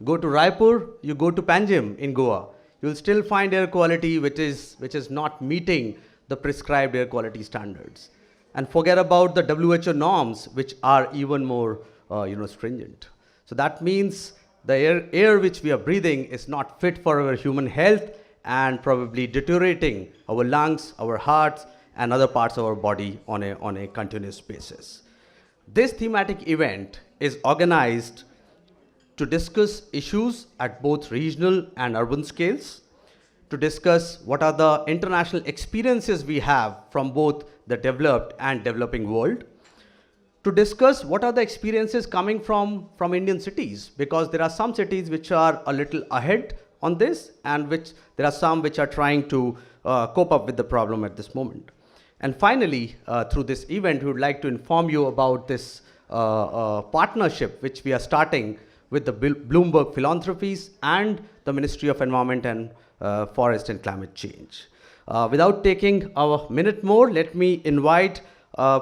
Go to Raipur, you go to Panjim in Goa, you'll still find air quality which is not meeting the prescribed air quality standards. And forget about the WHO norms, which are even more stringent. So that means the air which we are breathing is not fit for our human health and probably deteriorating our lungs, our hearts, and other parts of our body on a continuous basis. This thematic event is organized to discuss issues at both regional and urban scales, to discuss what are the international experiences we have from both the developed and developing world, to discuss what are the experiences coming from Indian cities, because there are some cities which are a little ahead on this, and there are some which are trying to cope up with the problem at this moment. And finally, through this event, we would like to inform you about this partnership which we are starting with the Bloomberg Philanthropies and the Ministry of Environment and Forest and Climate Change. Without taking a minute more, let me invite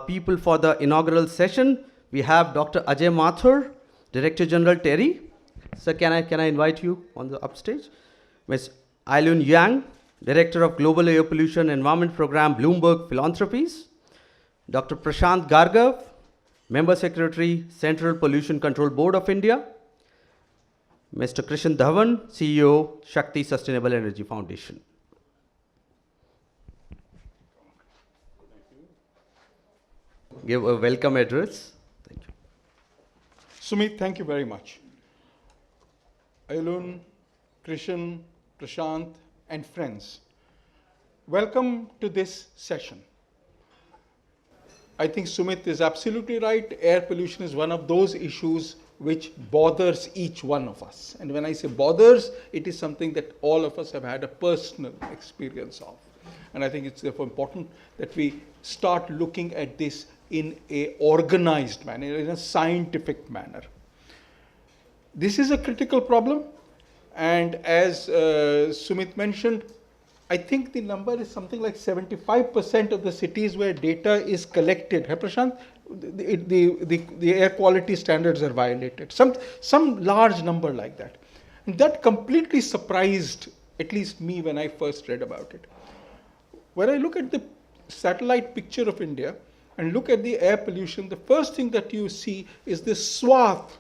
people for the inaugural session. We have Dr. Ajay Mathur, Director General TERI. Sir, can I invite you on the upstage? Ms. Ailun Yang, Director of Global Air Pollution Environment Program, Bloomberg Philanthropies. Dr. Prashant Gargav, Member Secretary, Central Pollution Control Board of India. Mr. Krishan Dhawan, CEO, Shakti Sustainable Energy Foundation. Give a welcome address. Thank you. Sumit, thank you very much. Ailun, Krishan, Prashant, and friends, welcome to this session. I think Sumit is absolutely right. Air pollution is one of those issues which bothers each one of us. And when I say bothers, it is something that all of us have had a personal experience of. And I think it's therefore important that we start looking at this in an organized manner, in a scientific manner. This is a critical problem. And as Sumit mentioned, I think the number is something like 75% of the cities where data is collected. Hey, Prashant? The air quality standards are violated. Some large number like that. And that completely surprised at least me when I first read about it. When I look at the satellite picture of India and look at the air pollution, the first thing that you see is this swath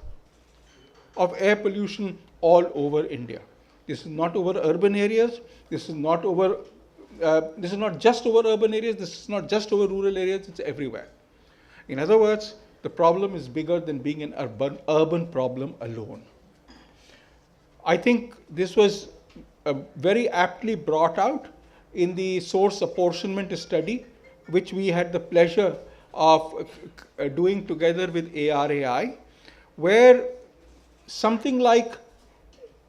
of air pollution all over India. This is not over urban areas. This is not just over urban areas. This is not just over rural areas. It's everywhere. In other words, the problem is bigger than being an urban problem alone. I think this was very aptly brought out in the source apportionment study, which we had the pleasure of doing together with ARAI, where something like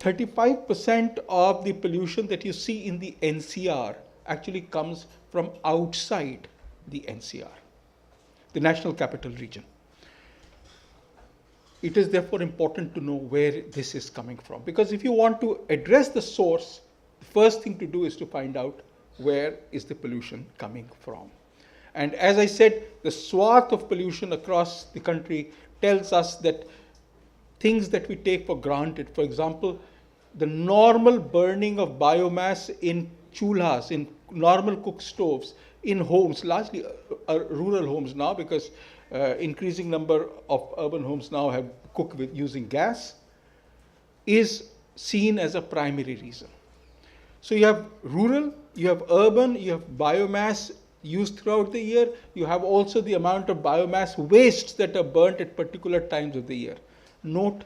35% of the pollution that you see in the NCR actually comes from outside the NCR, the National Capital Region. It is therefore important to know where this is coming from, because if you want to address the source, the first thing to do is to find out where is the pollution coming from. And as I said, the swath of pollution across the country tells us that things that we take for granted, for example, the normal burning of biomass in chulhas, in normal cook stoves, in homes, largely rural homes now, because increasing number of urban homes now have cooked with using gas, is seen as a primary reason. So you have rural, you have urban, you have biomass used throughout the year, you have also the amount of biomass wastes that are burnt at particular times of the year. Note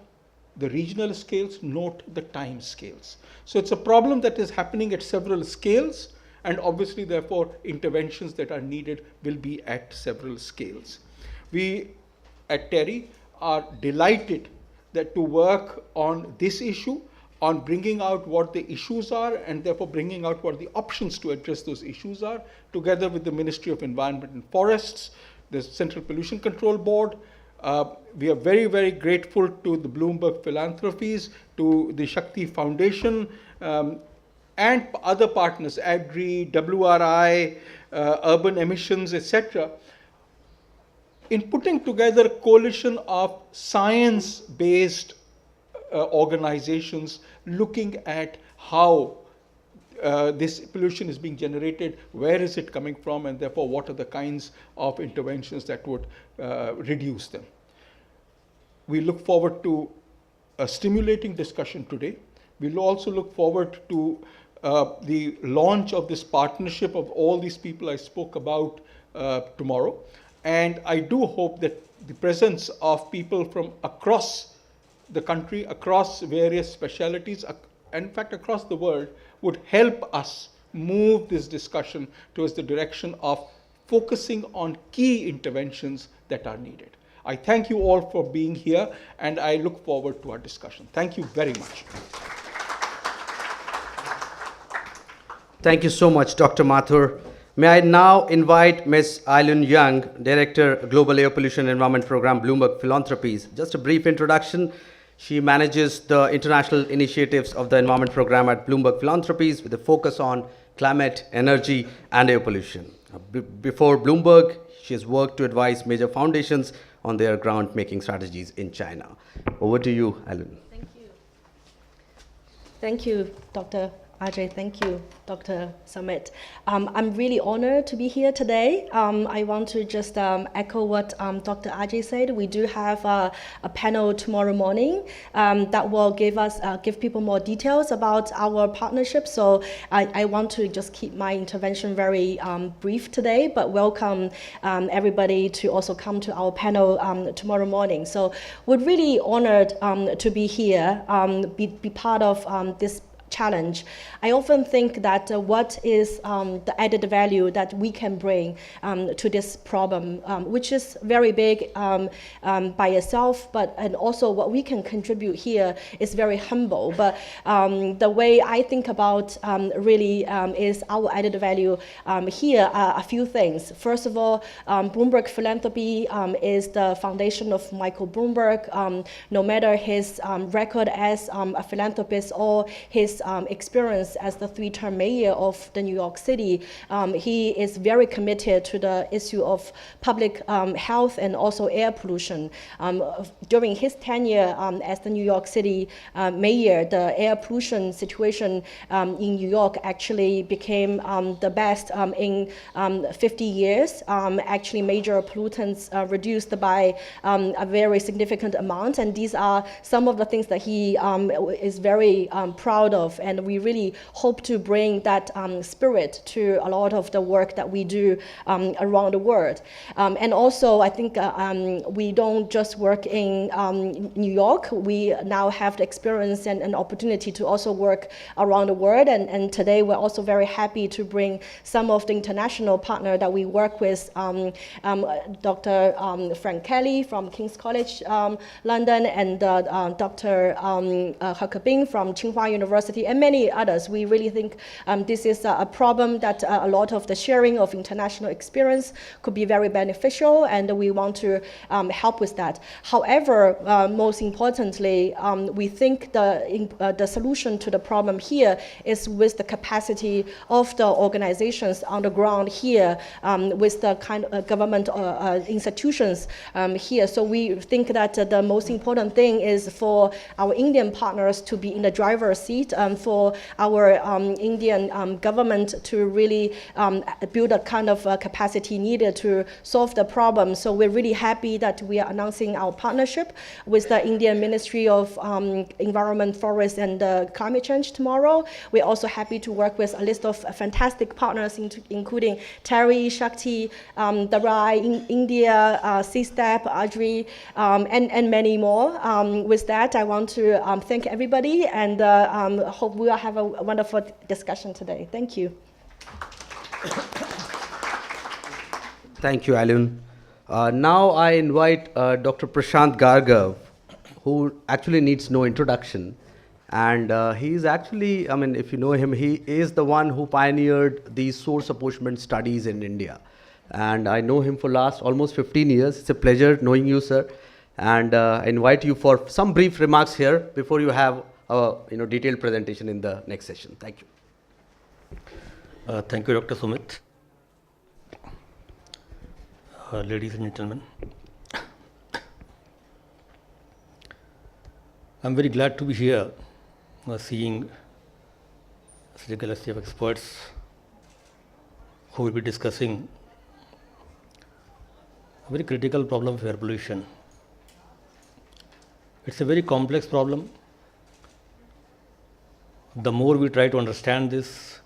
the regional scales, note the time scales. So it's a problem that is happening at several scales, and obviously therefore interventions that are needed will be at several scales. We at TERI are delighted that to work on this issue, on bringing out what the issues are and therefore bringing out what the options to address those issues are, together with the Ministry of Environment and Forests, the Central Pollution Control Board. We are very, very grateful to the Bloomberg Philanthropies, to the Shakti Foundation, and other partners, AGRI, WRI, Urban Emissions, etc., in putting together a coalition of science-based organizations looking at how this pollution is being generated, where is it coming from, and therefore what are the kinds of interventions that would reduce them. We look forward to a stimulating discussion today. We'll also look forward to the launch of this partnership of all these people I spoke about tomorrow. And I do hope that the presence of people from across the country, across various specialities, in fact across the world, would help us move this discussion towards the direction of focusing on key interventions that are needed. I thank you all for being here, and I look forward to our discussion. Thank you very much. Thank you so much, Dr. Mathur. May I now invite Ms. Eileen Young, Director, Global Air Pollution Environment Program, Bloomberg Philanthropies. Just a brief introduction. She manages the international initiatives of the Environment Program at Bloomberg Philanthropies with a focus on climate, energy, and air pollution. Before Bloomberg, she has worked to advise major foundations on their ground-making strategies in China. Over to you, Eileen. Thank you. Thank you, Dr. Ajay. Thank you, Dr. Samit. I'm really honored to be here today. I want to just echo what Dr. Ajay said. We do have a panel tomorrow morning that will give people more details about our partnership. So I want to just keep my intervention very brief today, but welcome everybody to also come to our panel tomorrow morning. So we're really honored to be here, be part of this challenge. I often think that what is the added value that we can bring to this problem, which is very big by itself, and also what we can contribute here is very humble. But the way I think about really is our added value here are a few things. First of all, Bloomberg Philanthropy is the foundation of Michael Bloomberg. No matter his record as a philanthropist or his experience as the three-term mayor of the New York City, he is very committed to the issue of public health and also air pollution. During his tenure as the New York City mayor, the air pollution situation in New York actually became the best in 50 years. Actually, major pollutants reduced by a very significant amount, and these are some of the things that he is very proud of, and we really hope to bring that spirit to a lot of the work that we do around the world. And also, I think we don't just work in New York. We now have the experience and an opportunity to also work around the world. And today, we're also very happy to bring some of the international partners that we work with, Dr. Frank Kelly from King's College London, and Dr. Huckabing from Tsinghua University, and many others. We really think this is a problem that a lot of the sharing of international experience could be very beneficial, and we want to help with that. However, most importantly, we think the solution to the problem here is with the capacity of the organizations on the ground here, with the kind of government institutions here. So we think that the most important thing is for our Indian partners to be in the driver's seat, for our Indian government to really build a kind of capacity needed to solve the problem. So we're really happy that we are announcing our partnership with the Indian Ministry of Environment, Forest, and Climate Change tomorrow. We're also happy to work with a list of fantastic partners, including Terry, Shakti, Darai, India, CSTEP, ADRI, and many more. With that, I want to thank everybody, and hope we will have a wonderful discussion today. Thank you. Thank you, Eileen. Now I invite Dr. Prashant Gargav, who actually needs no introduction. And he's actually, I mean, if you know him, he is the one who pioneered these source apportionment studies in India. And I know him for last almost 15 years. It's a pleasure knowing you, sir. And I invite you for some brief remarks here before you have a detailed presentation in the next session. Thank you. Thank you, Dr. Sumit. Ladies and gentlemen, I'm very glad to be here, seeing such a galaxy of experts who will be discussing a very critical problem of air pollution. It's a very complex problem. The more we try to understand this,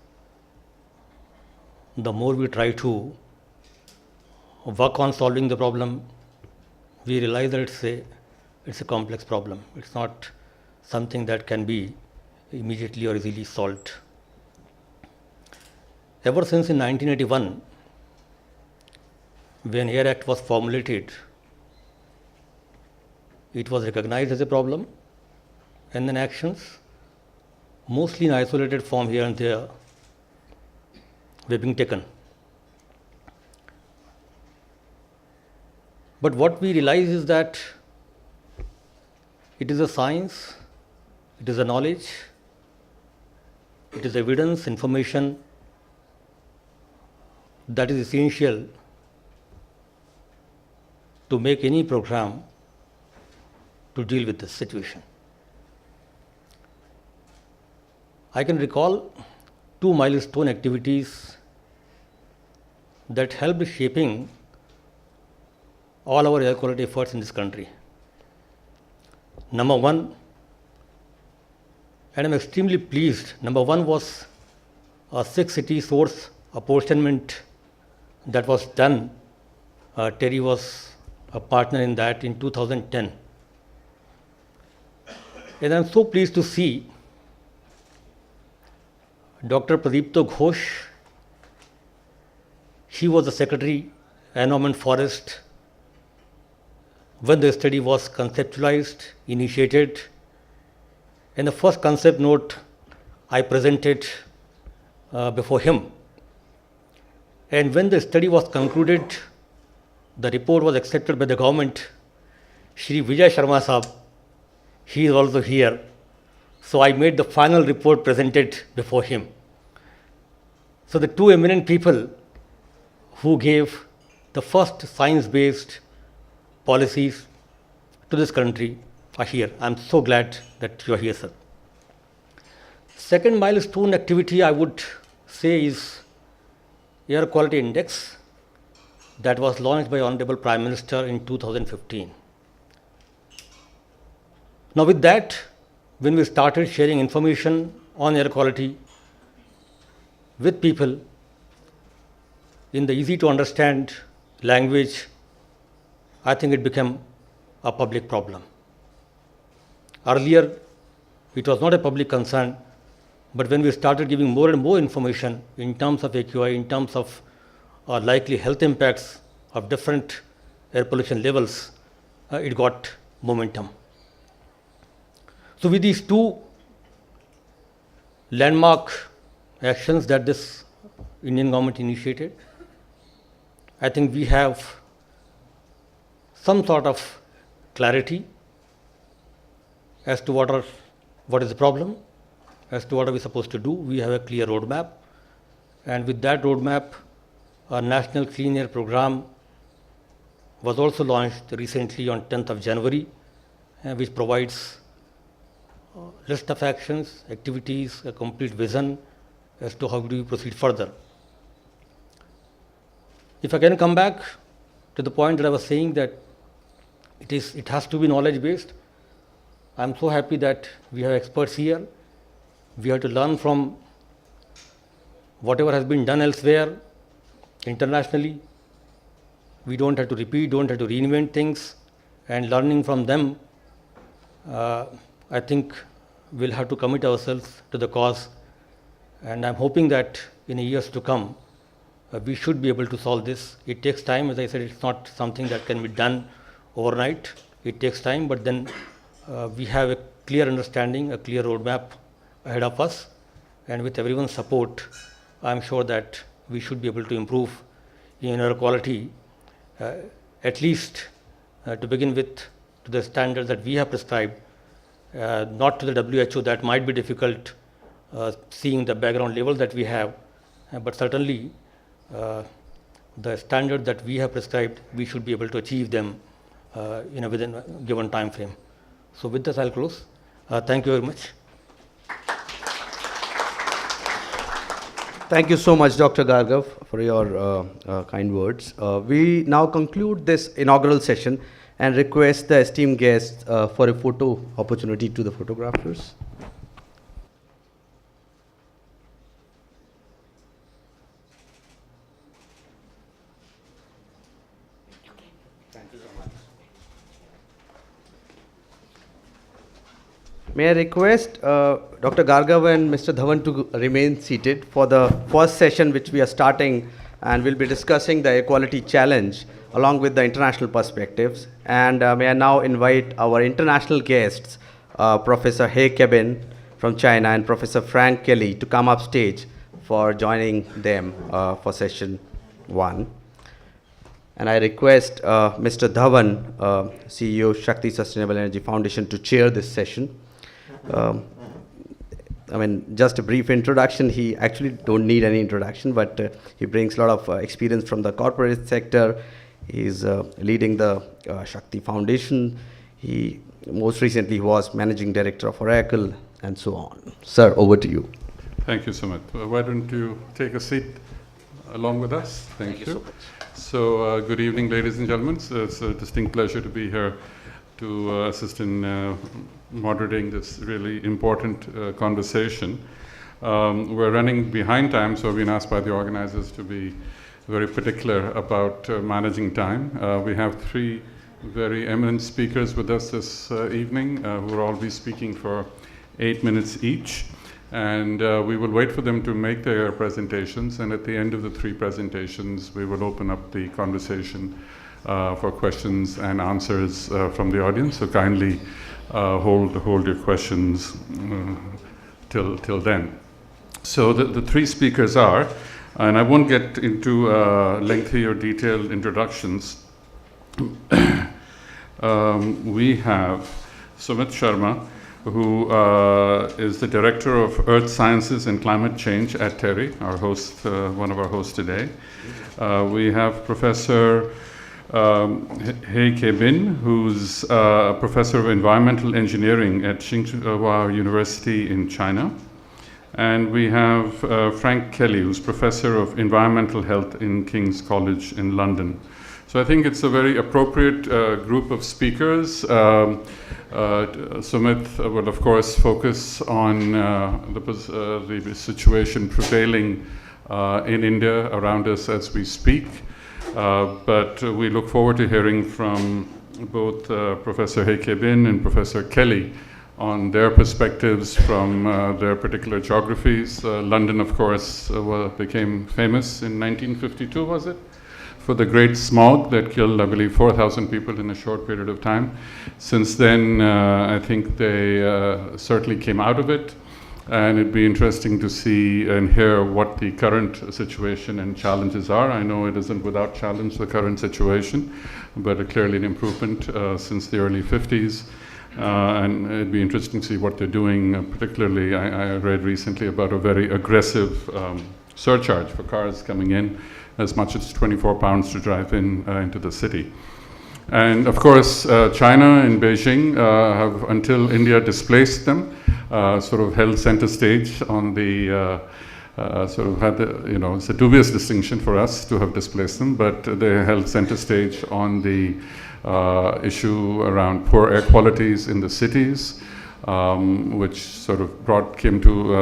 the more we try to work on solving the problem, we realize that it's a complex problem. It's not something that can be immediately or easily solved. Ever since in 1981, when Air Act was formulated, it was recognized as a problem, and then actions, mostly in isolated form here and there, were being taken. But what we realize is that it is a science, it is a knowledge, it is evidence, information that is essential to make any program to deal with this situation. I can recall 2 milestone activities that helped shaping all our air quality efforts in this country. Number one, and I'm extremely pleased, number one was a 6-city source apportionment that was done. Terry was a partner in that in 2010. And I'm so pleased to see Dr. Pradipto Ghosh. He was the Secretary, Environment Forest, when the study was conceptualized, initiated, and the first concept note I presented before him. And when the study was concluded, the report was accepted by the government. Shri Vijay Sharma Sahab, he is also here. So I made the final report presented before him. So the 2 eminent people who gave the first science-based policies to this country are here. I'm so glad that you are here, sir. Second milestone activity I would say is Air Quality Index that was launched by Honorable Prime Minister in 2015. Now with that, when we started sharing information on air quality with people in the easy to understand language, I think it became a public problem. Earlier, it was not a public concern, but when we started giving more and more information in terms of AQI, in terms of likely health impacts of different air pollution levels, it got momentum. So with these 2 landmark actions that this Indian government initiated, I think we have some sort of clarity as to what is the problem, as to what are we supposed to do. We have a clear roadmap, and with that roadmap, a national clean air program was also launched recently on 10th of January, which provides a list of actions, activities, a complete vision as to how do we proceed further. If I can come back to the point that I was saying that it has to be knowledge based. I'm so happy that we have experts here. We have to learn from whatever has been done elsewhere internationally. We don't have to repeat, don't have to reinvent things, and learning from them, I think we'll have to commit ourselves to the cause, and I'm hoping that in years to come, we should be able to solve this. It takes time, as I said, it's not something that can be done overnight. It takes time, but then we have a clear understanding, a clear roadmap ahead of us, and with everyone's support, I'm sure that we should be able to improve in air quality, at least to begin with, to the standards that we have prescribed, not to the WHO. That might be difficult, seeing the background levels that we have, but certainly the standard that we have prescribed, we should be able to achieve them within a given time frame. So with this, I'll close. Thank you very much. Thank you so much, Dr. Gargav, for your kind words. We now conclude this inaugural session and request the esteemed guests for a photo opportunity to the photographers. May I request Dr. Gargav and Mr. Dhawan to remain seated for the first session which we are starting, and we'll be discussing the equality challenge along with the international perspectives. And may I now invite our international guests, Professor He Kebin from China and Professor Frank Kelly, to come up stage for joining them for session 1. And I request Mr. Dhawan, CEO Shakti Sustainable Energy Foundation, to chair this session. Just a brief introduction. He actually don't need any introduction, but he brings a lot of experience from the corporate sector. He's leading the Shakti Foundation. He most recently was managing director of Oracle, and so on. Sir, over to you. Thank you so much. Why don't you take a seat along with us? Thank you so much. So, good evening, ladies and gentlemen. So it's a distinct pleasure to be here to assist in moderating this really important conversation. We're running behind time, so we've been asked by the organizers to be very particular about managing time. We have 3 very eminent speakers with us this evening who will all be speaking for 8 minutes each. And we will wait for them to make their presentations, and at the end of the 3 presentations, we will open up the conversation for questions and answers from the audience. So kindly hold your questions till then. So the 3 speakers are, and I won't get into lengthy or detailed introductions. We have Sumit Sharma, who is the Director of Earth Sciences and Climate Change at TERI, our host, one of our hosts today. We have Professor He Kebin, who's a Professor of Environmental Engineering at Tsinghua University in China. And we have Frank Kelly, who's Professor of Environmental Health in King's College in London. So I think it's a very appropriate group of speakers. Sumit will, of course, focus on the situation prevailing in India around us as we speak. But we look forward to hearing from both Professor He Kebin and Professor Kelly on their perspectives from their particular geographies. London, of course, became famous in 1952, was it? For the great smog that killed, I believe, 4,000 people in a short period of time. Since then, I think they certainly came out of it, and it'd be interesting to see and hear what the current situation and challenges are. I know it isn't without challenge, the current situation, but clearly an improvement since the early 50s. And it'd be interesting to see what they're doing. Particularly, I read recently about a very aggressive surcharge for cars coming in, as much as 24 pounds to drive into the city. And of course, China and Beijing have, until India displaced them, sort of held center stage on the, sort of had the, it's a dubious distinction for us to have displaced them, but they held center stage on the issue around poor air qualities in the cities, which sort of came to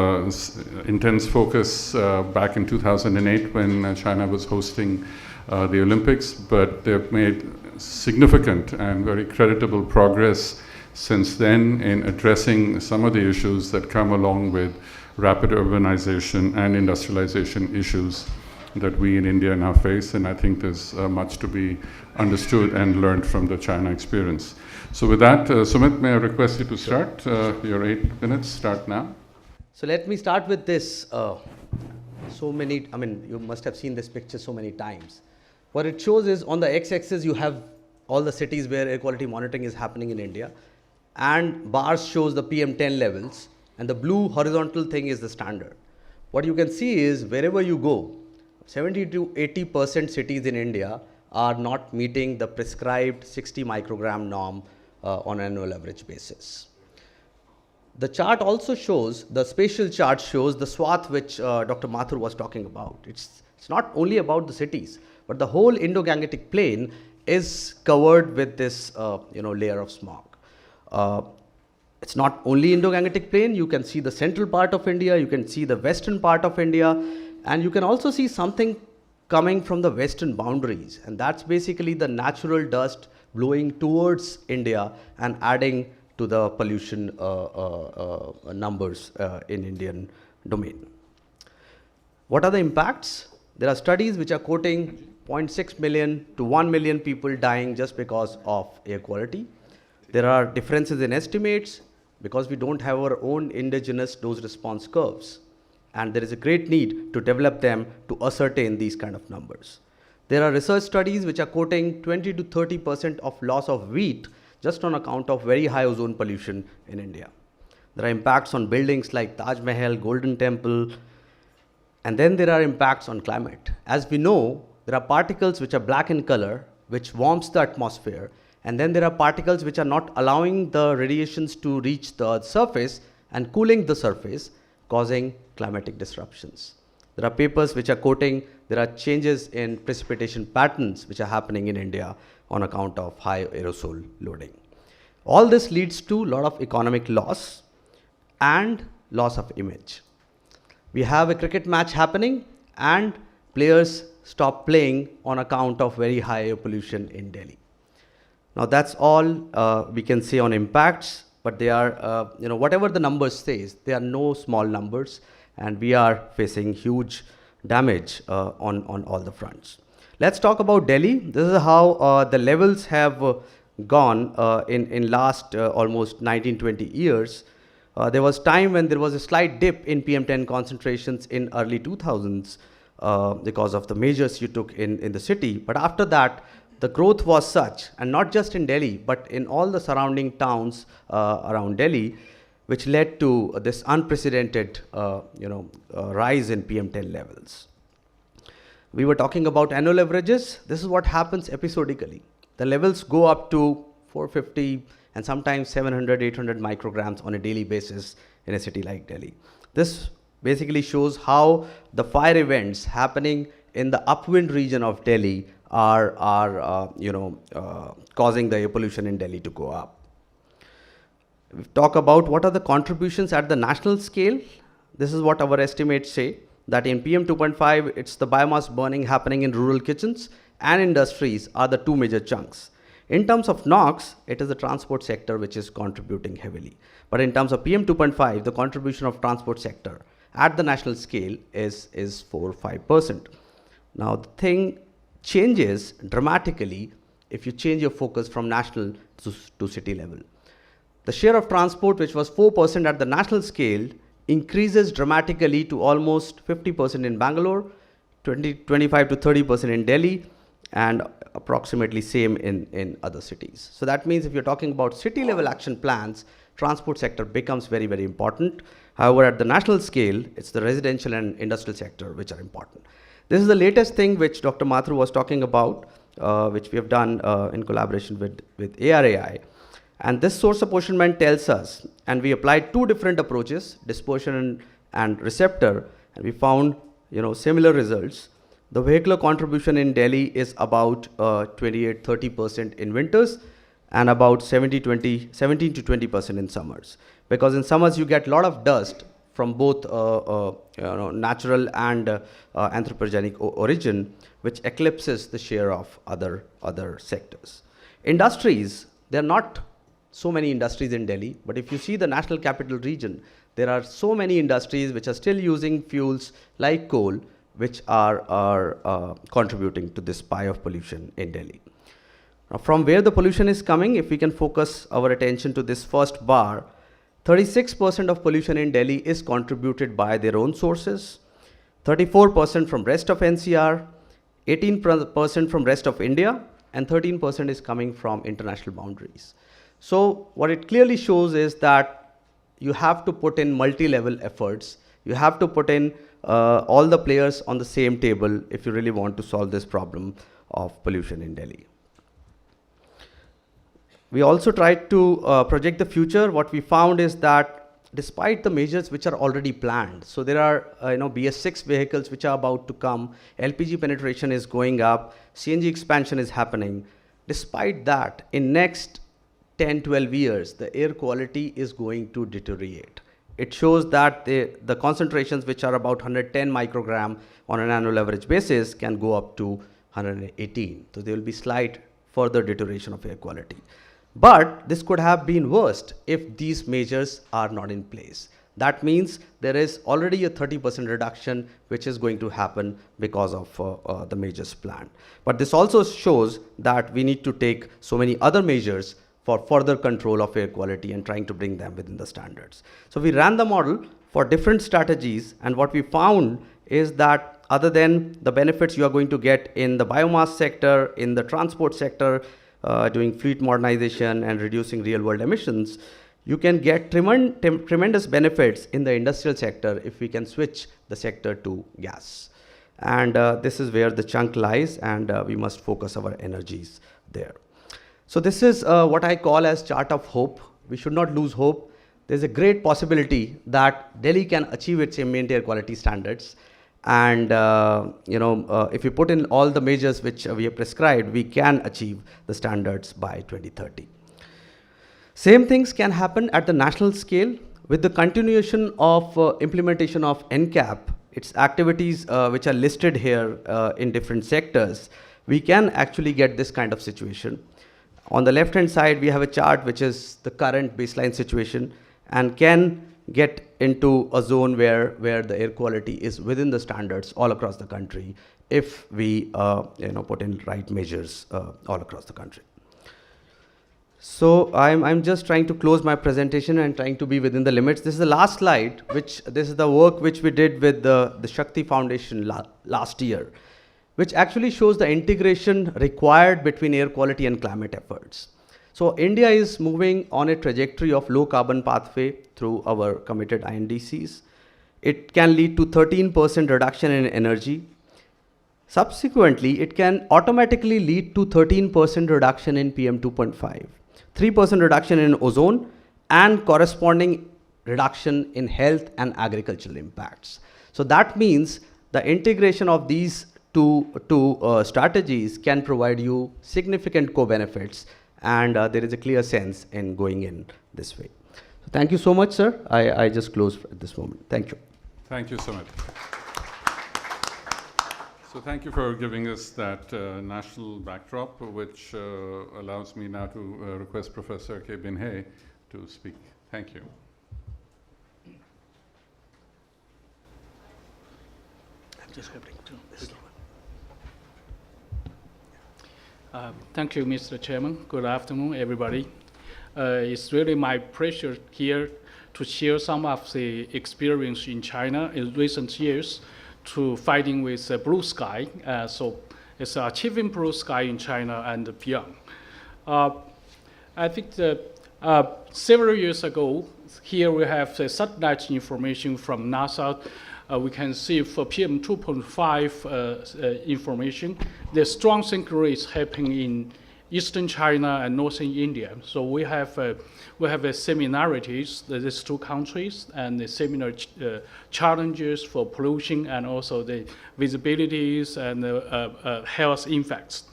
intense focus back in 2008 when China was hosting the Olympics. But they've made significant and very creditable progress since then in addressing some of the issues that come along with rapid urbanization and industrialization issues that we in India now face. And I think there's much to be understood and learned from the China experience. So with that, Sumit, may I request you to start? Your 8 minutes start now. So let me start with this. You must have seen this picture so many times. What it shows is on the x-axis you have all the cities where air quality monitoring is happening in India, and bars shows the PM10 levels, and the blue horizontal thing is the standard. What you can see is wherever you go, 70 to 80% cities in India are not meeting the prescribed 60 microgram norm on an annual average basis. The chart also shows, the spatial chart shows the swath which Dr. Mathur was talking about. It's not only about the cities, but the whole Indo-Gangetic plain is covered with this layer of smog. It's not only Indo-Gangetic plain, you can see the central part of India, you can see the western part of India, and you can also see something coming from the western boundaries, and that's basically the natural dust blowing towards India and adding to the pollution numbers in Indian domain. What are the impacts? There are studies which are quoting 0.6 million to 1 million people dying just because of air quality. There are differences in estimates because we don't have our own indigenous dose response curves. And there is a great need to develop them to ascertain these kind of numbers. There are research studies which are quoting 20 to 30% of loss of wheat just on account of very high ozone pollution in India. There are impacts on buildings like Taj Mahal, Golden Temple, and then there are impacts on climate. As we know, there are particles which are black in color, which warms the atmosphere, and then there are particles which are not allowing the radiations to reach the surface and cooling the surface, causing climatic disruptions. There are papers which are quoting there are changes in precipitation patterns which are happening in India on account of high aerosol loading. All this leads to a lot of economic loss and loss of image. We have a cricket match happening and players stop playing on account of very high air pollution in Delhi. Now that's all we can say on impacts, but they are, whatever the numbers says, they are no small numbers, and we are facing huge damage on all the fronts. Let's talk about Delhi. This is how the levels have gone in last almost 19-20 years. There was time when there was a slight dip in PM10 concentrations in early 2000s because of the measures you took in the city. But after that, the growth was such, and not just in Delhi, but in all the surrounding towns around Delhi, which led to this unprecedented rise in PM10 levels. We were talking about annual averages. This is what happens episodically. The levels go up to 450 and sometimes 700, 800 micrograms on a daily basis in a city like Delhi. This basically shows how the fire events happening in the upwind region of Delhi are causing the air pollution in Delhi to go up. We talk about what are the contributions at the national scale. This is what our estimates say, that in PM 2.5, it's the biomass burning happening in rural kitchens and industries are the two major chunks. In terms of NOx, it is the transport sector which is contributing heavily. But in terms of PM 2.5, the contribution of transport sector at the national scale is 4 or 5%. Now the thing changes dramatically if you change your focus from national to city level. The share of transport, which was 4% at the national scale, increases dramatically to almost 50% in Bangalore, 25 to 30% in Delhi, and approximately same in other cities. So that means if you're talking about city level action plans, transport sector becomes very, very important. However, at the national scale, it's the residential and industrial sector which are important. This is the latest thing which Dr. Mathur was talking about, which we have done in collaboration with ARAI. And this source apportionment tells us, and we applied two different approaches, dispersion and receptor, and we found similar results. The vehicular contribution in Delhi is about 28-30% in winters and about 17 to 20% in summers. Because in summers you get a lot of dust from both natural and anthropogenic origin, which eclipses the share of other sectors. Industries, there are not so many industries in Delhi, but if you see the national capital region, there are so many industries which are still using fuels like coal, which are contributing to this pie of pollution in Delhi. Now, from where the pollution is coming, if we can focus our attention to this first bar, 36% of pollution in Delhi is contributed by their own sources, 34% from rest of NCR, 18% from rest of India, and 13% is coming from international boundaries. So what it clearly shows is that you have to put in multi-level efforts. You have to put in all the players on the same table if you really want to solve this problem of pollution in Delhi. We also tried to project the future. What we found is that despite the measures which are already planned. So there are BS6 vehicles which are about to come, LPG penetration is going up, CNG expansion is happening. Despite that, in next 10, 12 years, the air quality is going to deteriorate. It shows that the concentrations which are about 110 microgram on an annual average basis can go up to 118. So there will be slight further deterioration of air quality. But this could have been worse if these measures are not in place. That means there is already a 30% reduction which is going to happen because of the measures planned. But this also shows that we need to take so many other measures for further control of air quality and trying to bring them within the standards. So we ran the model for different strategies, and what we found is that other than the benefits you are going to get in the biomass sector, in the transport sector, doing fleet modernization and reducing real world emissions, you can get tremendous benefits in the industrial sector if we can switch the sector to gas. And this is where the chunk lies, and we must focus our energies there. So this is what I call as chart of hope. We should not lose hope. There's a great possibility that Delhi can achieve its ambient air quality standards. And if we put in all the measures which we have prescribed, we can achieve the standards by 2030. Same things can happen at the national scale with the continuation of implementation of NCAP. Its activities which are listed here in different sectors, we can actually get this kind of situation. On the left hand side, we have a chart which is the current baseline situation and can get into a zone where the air quality is within the standards all across the country if we put in right measures all across the country. So I'm just trying to close my presentation and trying to be within the limits. This is the last slide, this is the work which we did with the Shakti Foundation last year, which actually shows the integration required between air quality and climate efforts. So India is moving on a trajectory of low carbon pathway through our committed INDCs. It can lead to 13% reduction in energy. Subsequently, it can automatically lead to 13% reduction in PM 2.5, 3% reduction in ozone, and corresponding reduction in health and agricultural impacts. So that means the integration of these two strategies can provide you significant co-benefits, and there is a clear sense in going in this way. So thank you so much, sir. I just close at this moment. Thank you. Thank you so much. So thank you for giving us that national backdrop, which allows me now to request Professor K. Binhay to speak. Thank you. I'm just going to bring this one. Thank you, Mr. Chairman. Good afternoon, everybody. It's really my pleasure here to share some of the experience in China in recent years to fighting with blue sky. So it's achieving blue sky in China and beyond. I think that several years ago, here we have the satellite information from NASA. We can see for PM 2.5 information, the strong synchrony is happening in eastern China and northern India. So we have similarities, these two countries, and the similar challenges for pollution and also the visibilities and health effects.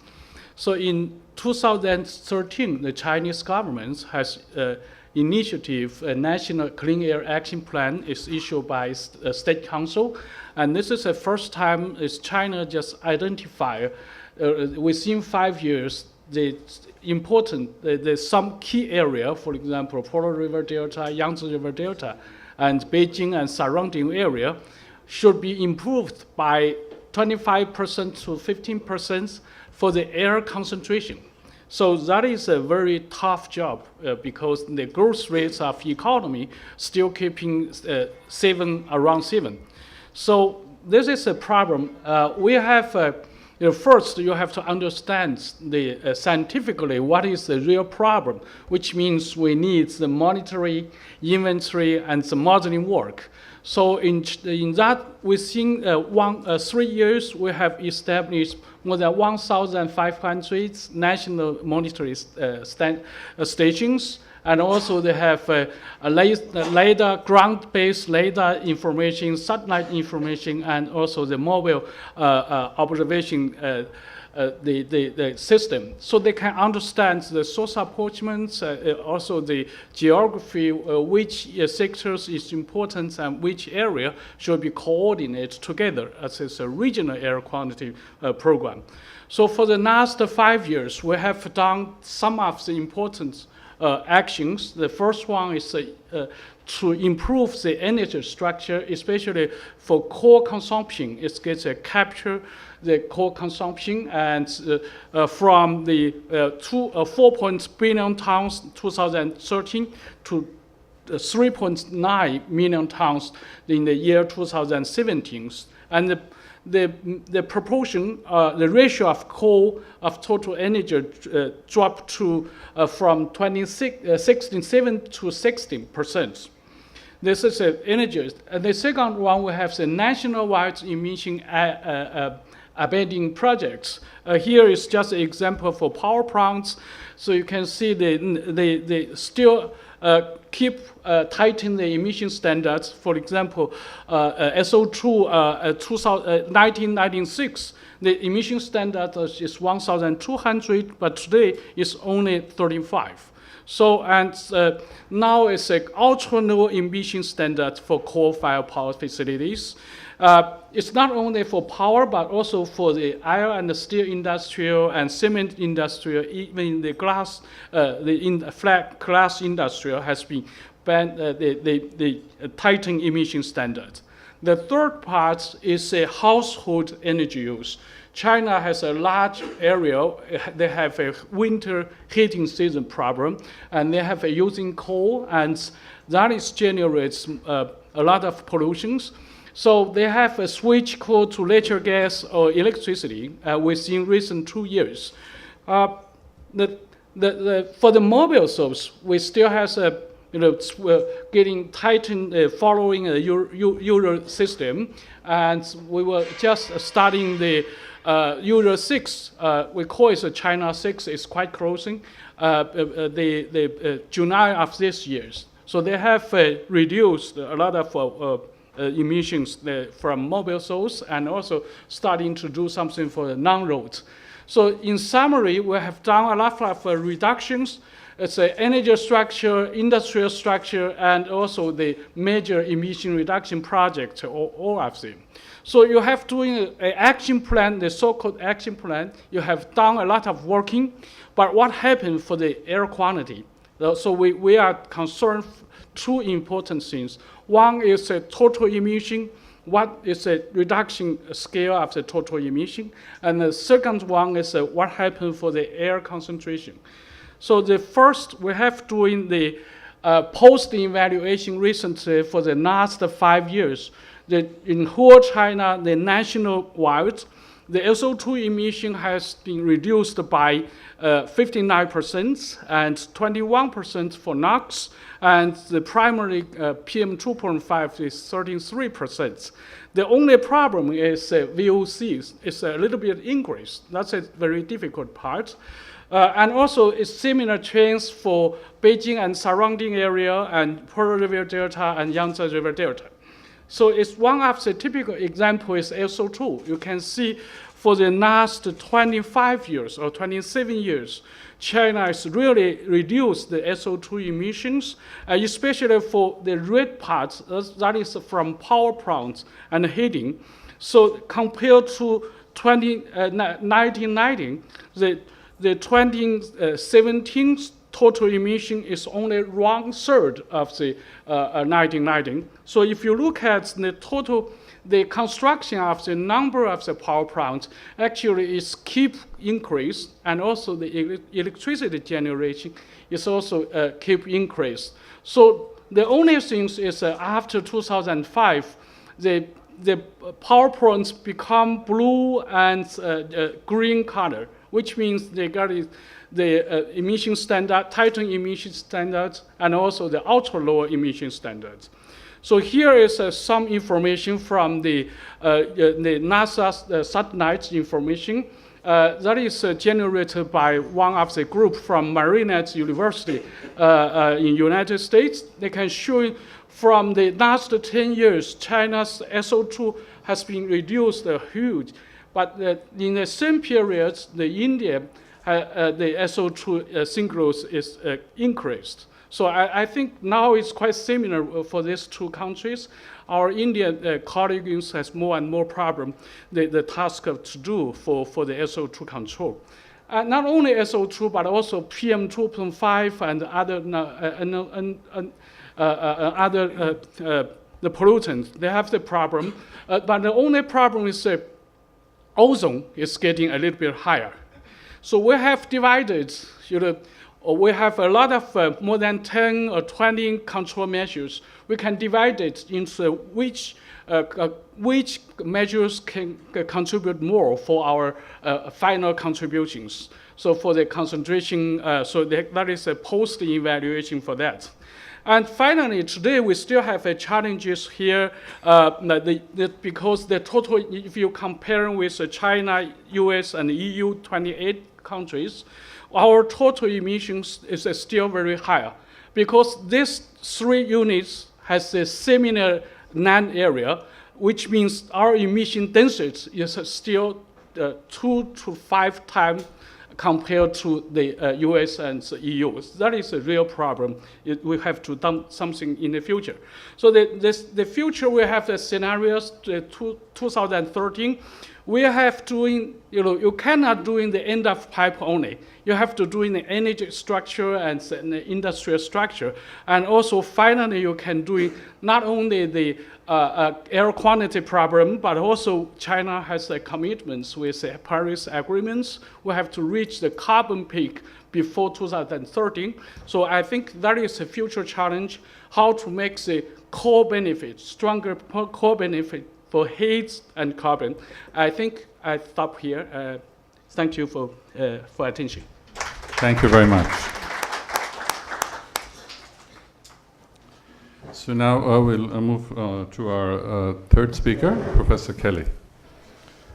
So in 2013, the Chinese government has initiative, a National Clean Air Action Plan is issued by State Council. And this is the first time China just identified within 5 years there's some key area, for example, Pearl River Delta, Yangtze River Delta, and Beijing and surrounding area should be improved by 25% to 15% for the air concentration. So that is a very tough job because the growth rates of economy still keeping around 7. So this is a problem. We have first you have to understand the scientifically what is the real problem, which means we need the monitoring, inventory, and the modeling work. So in that, within 3 years, we have established more than 1,500 national monitoring stations and also they have a LiDAR, ground-based LiDAR information, satellite information, and also the mobile observation the system. So they can understand the source approachments, also the geography, which sectors is important and which area should be coordinated together as a regional air quality program. So for the last 5 years, we have done some of the important actions. The first one is to improve the energy structure, especially for coal consumption. It gets capture the coal consumption, and from the 4 billion tons 2013 to 3.9 million tons in the year 2017. And the proportion, the ratio of coal of total energy dropped to from 67 to 16%. This is energy. And the second one, we have the national-wide emission abating projects. Here is just an example for power plants. So you can see they still keep tightening the emission standards. For example, SO2 1996, the emission standard is 1,200, but today it's only 35. So, and now it's an ultra-low emission standard for coal-fired power facilities. It's not only for power, but also for the iron and the steel industrial and cement industrial, even the glass, flat glass industrial has been banned, the tightened emission standard. The third part is a household energy use. China has a large area. They have a winter heating season problem, and they have a using coal, and that generates a lot of pollutions. So they have a switch coal to natural gas or electricity within recent 2 years. For the mobile source, we still has a getting tightened following a Euro system, and we were just starting the Euro 6. We call it China 6. It's quite closing. The July of this year. So they have reduced a lot of emissions from mobile source, and also starting to do something for the non-roads. So in summary, we have done a lot of reductions. It's an energy structure, industrial structure, and also the major emission reduction project, all of them. So you have doing an action plan, the so-called action plan. You have done a lot of working, but what happened for the air quality? So we are concerned two important things. One is a total emission. What is a reduction scale of the total emission? And the second one is what happened for the air concentration. So the first, we have doing the post-evaluation recently for the last 5 years. In whole China, the national-wide, the SO2 emission has been reduced by 59% and 21% for NOx, and the primary PM2.5 is 33%. The only problem is VOCs. It's a little bit increased. That's a very difficult part. And also, it's similar trends for Beijing and surrounding area, and Pearl River Delta and Yangtze River Delta. So it's one of the typical examples is SO2. You can see for the last 25 years or 27 years, China has really reduced the SO2 emissions, especially for the red part, that is from power plants and heating. So compared to 1990, the 2017 total emission is only 1/3 of the 1990. So if you look at the total, the construction of the number of the power plants actually is keep increase, and also the electricity generation is also keep increase. So the only thing is after 2005, the power plants become blue and green color, which means they got the emission standard, tightened emission standards, and also the ultra-low emission standards. So here is some information from the NASA satellite information. that is generated by one of the group from Marinette University in United States. They can show from the last 10 years, China's SO2 has been reduced huge. But in the same period, the India, the SO2 synchros is increased. So I think now it's quite similar for these two countries. Our Indian colleagues has more and more problem, the task to do for the SO2 control. Not only SO2, but also PM2.5 and other the pollutants. They have the problem, but the only problem is ozone is getting a little bit higher. So we have divided, we have a lot of more than 10 or 20 control measures. We can divide it into which measures can contribute more for our final contributions. So for the concentration, that is a post-evaluation for that. And finally, today we still have challenges here because the total, if you compare with China, US, and EU 28 countries, our total emissions is still very high because these three units has a similar land area, which means our emission density is still 2 to 5 times compared to the US and the EU. That is a real problem. We have to do something in the future. So the future, we have the scenarios, 2013, we have doing, you cannot do in the end of pipe only. You have to do in the energy structure and the industrial structure. And also finally, you can do not only the air quality problem, but also China has commitments with the Paris agreements. We have to reach the carbon peak before 2013. So I think that is a future challenge, how to make the core benefit, stronger core benefit for heat and carbon. I think I stop here. Thank you for attention. Thank you very much. So now we'll move to our third speaker, Professor Kelly.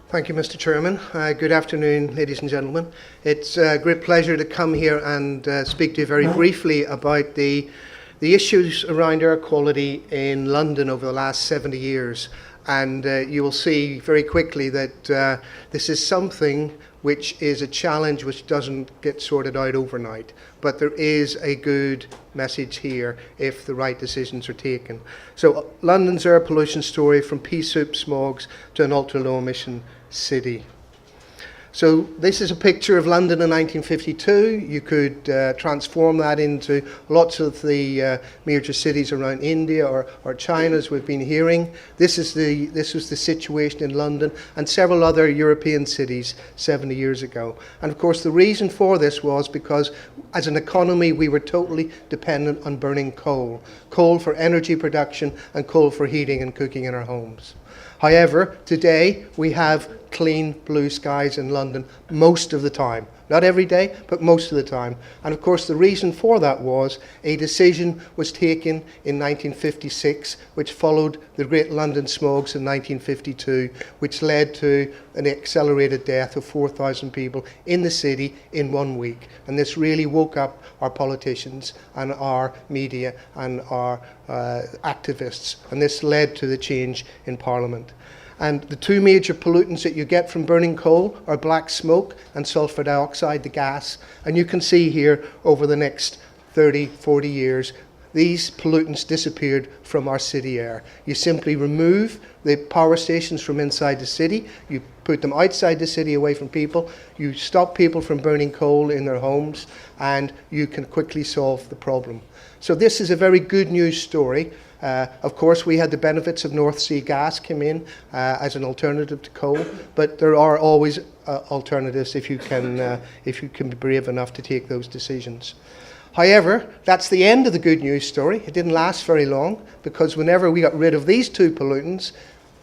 Thank you, Mr. Chairman. Good afternoon, ladies and gentlemen. It's a great pleasure to come here and speak to you very briefly about the issues around air quality in London over the last 70 years. And you will see very quickly that this is something which is a challenge which doesn't get sorted out overnight. But there is a good message here if the right decisions are taken. So London's air pollution story, from pea soup smogs to an ultra-low emission city. So this is a picture of London in 1952. You could transform that into lots of the major cities around India or China, as we've been hearing. This was the situation in London and several other European cities 70 years ago. And of course, the reason for this was because as an economy, we were totally dependent on burning coal. Coal for energy production and coal for heating and cooking in our homes. However, today we have clean blue skies in London most of the time. Not every day, but most of the time. And of course the reason for that was a decision was taken in 1956, which followed the Great London Smogs in 1952, which led to an accelerated death of 4,000 people in the city in 1 week. And this really woke up our politicians and our media and our activists. And this led to the change in Parliament. And the two major pollutants that you get from burning coal are black smoke and sulfur dioxide, the gas. And you can see here over the next 30, 40 years, these pollutants disappeared from our city air. You simply remove the power stations from inside the city, you put them outside the city away from people, you stop people from burning coal in their homes, and you can quickly solve the problem. So this is a very good news story. Of course, we had the benefits of North Sea gas come in as an alternative to coal, but there are always alternatives if you can be brave enough to take those decisions. However, that's the end of the good news story. It didn't last very long, because whenever we got rid of these two pollutants,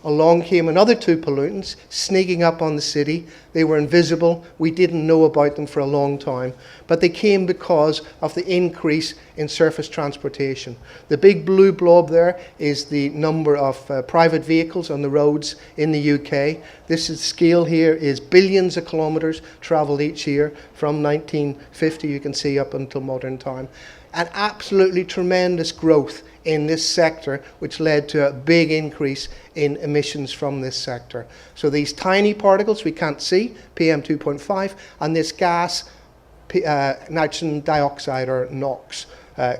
Along came another 2 pollutants, sneaking up on the city. They were invisible. We didn't know about them for a long time. But they came because of the increase in surface transportation. The big blue blob there is the number of private vehicles on the roads in the UK. Scale here is billions of kilometres travelled each year from 1950, you can see, up until modern time. And absolutely tremendous growth in this sector, which led to a big increase in emissions from this sector. So these tiny particles we can't see, PM2.5, and this gas, nitrogen dioxide or NOx,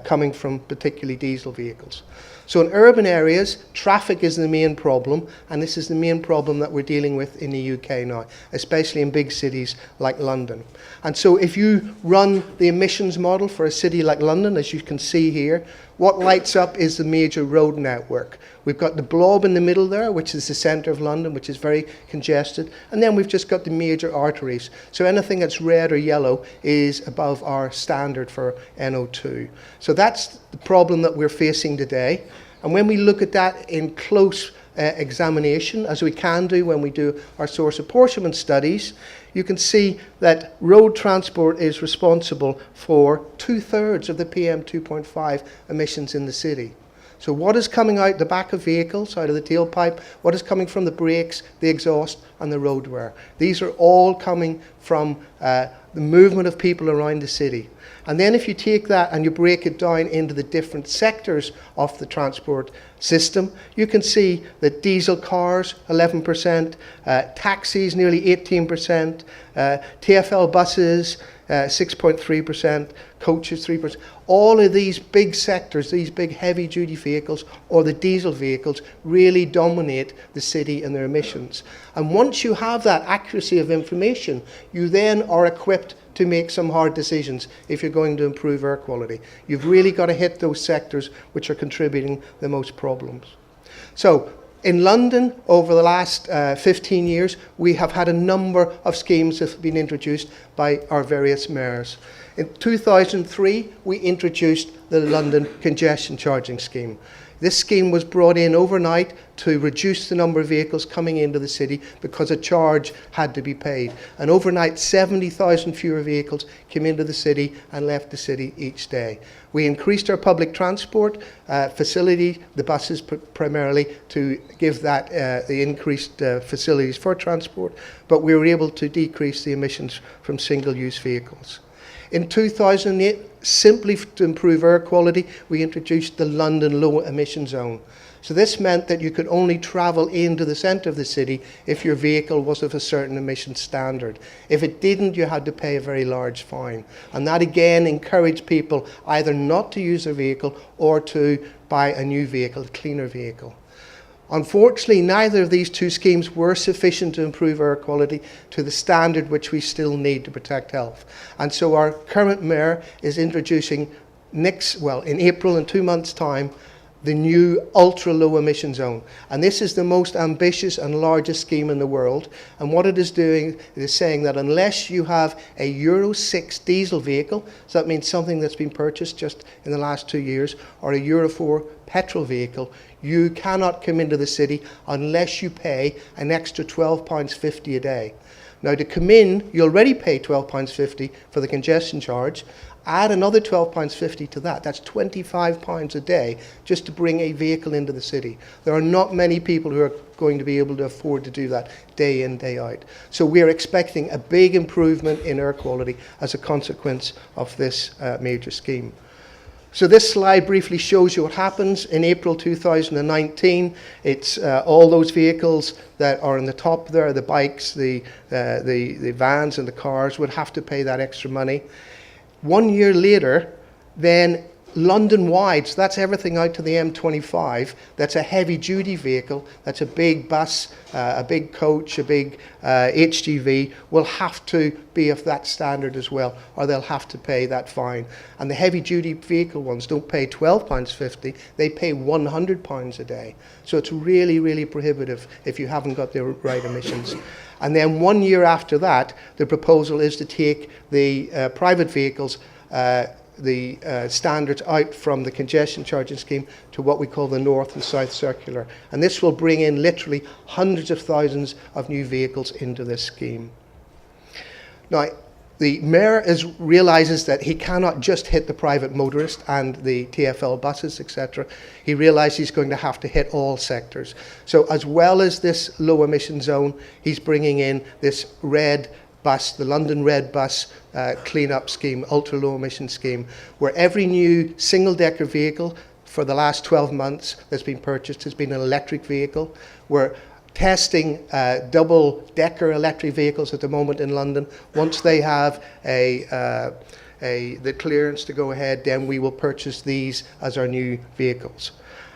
coming from particularly diesel vehicles. So in urban areas, traffic is the main problem, and this is the main problem that we're dealing with in the UK now, especially in big cities like London. And so if you run the emissions model for a city like London, as you can see here, what lights up is the major road network. We've got the blob in the middle there, which is the centre of London, which is very congested. And then we've just got the major arteries. So anything that's red or yellow is above our standard for NO2. So that's the problem that we're facing today. And when we look at that in close examination, as we can do when we do our source apportionment studies, you can see that road transport is responsible for 2/3 of the PM2.5 emissions in the city. So what is coming out the back of vehicles, out of the tailpipe, what is coming from the brakes, the exhaust, and the road wear? These are all coming from the movement of people around the city. And then if you take that and you break it down into the different sectors of the transport system, you can see that diesel cars, 11%, taxis, nearly 18%, TfL buses, 6.3%, coaches, 3%. All of these big sectors, these big heavy-duty vehicles or the diesel vehicles really dominate the city in their emissions. And once you have that accuracy of information, you then are equipped to make some hard decisions if you're going to improve air quality. You've really got to hit those sectors which are contributing the most problems. So in London, over the last 15 years, we have had a number of schemes that have been introduced by our various mayors. In 2003, we introduced the London Congestion Charging Scheme. This scheme was brought in overnight to reduce the number of vehicles coming into the city because a charge had to be paid. And overnight, 70,000 fewer vehicles came into the city and left the city each day. We increased our public transport facility, the buses primarily, to give that the increased facilities for transport, but we were able to decrease the emissions from single-use vehicles. In 2008, simply to improve air quality, we introduced the London Low Emission Zone. So this meant that you could only travel into the centre of the city if your vehicle was of a certain emission standard. If it didn't, you had to pay a very large fine. And that again encouraged people either not to use their vehicle or to buy a new vehicle, a cleaner vehicle. Unfortunately, neither of these two schemes were sufficient to improve air quality to the standard which we still need to protect health. And so our current mayor is introducing in April, in 2 months' time, the new ultra-low emission zone. And this is the most ambitious and largest scheme in the world. And what it is doing is saying that unless you have a Euro 6 diesel vehicle, so that means something that's been purchased just in the last 2 years, or a Euro 4 petrol vehicle, you cannot come into the city unless you pay an extra £12.50 a day. Now to come in, you already pay £12.50 for the congestion charge. Add another £12.50 to that. That's £25 a day just to bring a vehicle into the city. There are not many people who are going to be able to afford to do that day in, day out. So we're expecting a big improvement in air quality as a consequence of this major scheme. So this slide briefly shows you what happens in April 2019. It's all those vehicles that are on the top there, the bikes, the vans and the cars would have to pay that extra money. 1 year later, then London-wide, so that's everything out to the M25, that's a heavy-duty vehicle, that's a big bus, a big coach, a big HGV, will have to be of that standard as well, or they'll have to pay that fine. And the heavy-duty vehicle ones don't pay £12.50, they pay £100 a day. So it's really, really prohibitive if you haven't got the right emissions. And then 1 year after that, the proposal is to take the private vehicles the standards out from the congestion charging scheme to what we call the North and South Circular. And this will bring in literally hundreds of thousands of new vehicles into this scheme. Now, the Mayor realises that he cannot just hit the private motorist and the TfL buses, etc. He realises he's going to have to hit all sectors. So as well as this low emission zone, he's bringing in this red bus, the London Red Bus clean-up scheme, ultra-low emission scheme, where every new single-decker vehicle for the last 12 months that's been purchased has been an electric vehicle. We're testing double-decker electric vehicles at the moment in London. Once they have the clearance to go ahead, then we will purchase these as our new vehicles.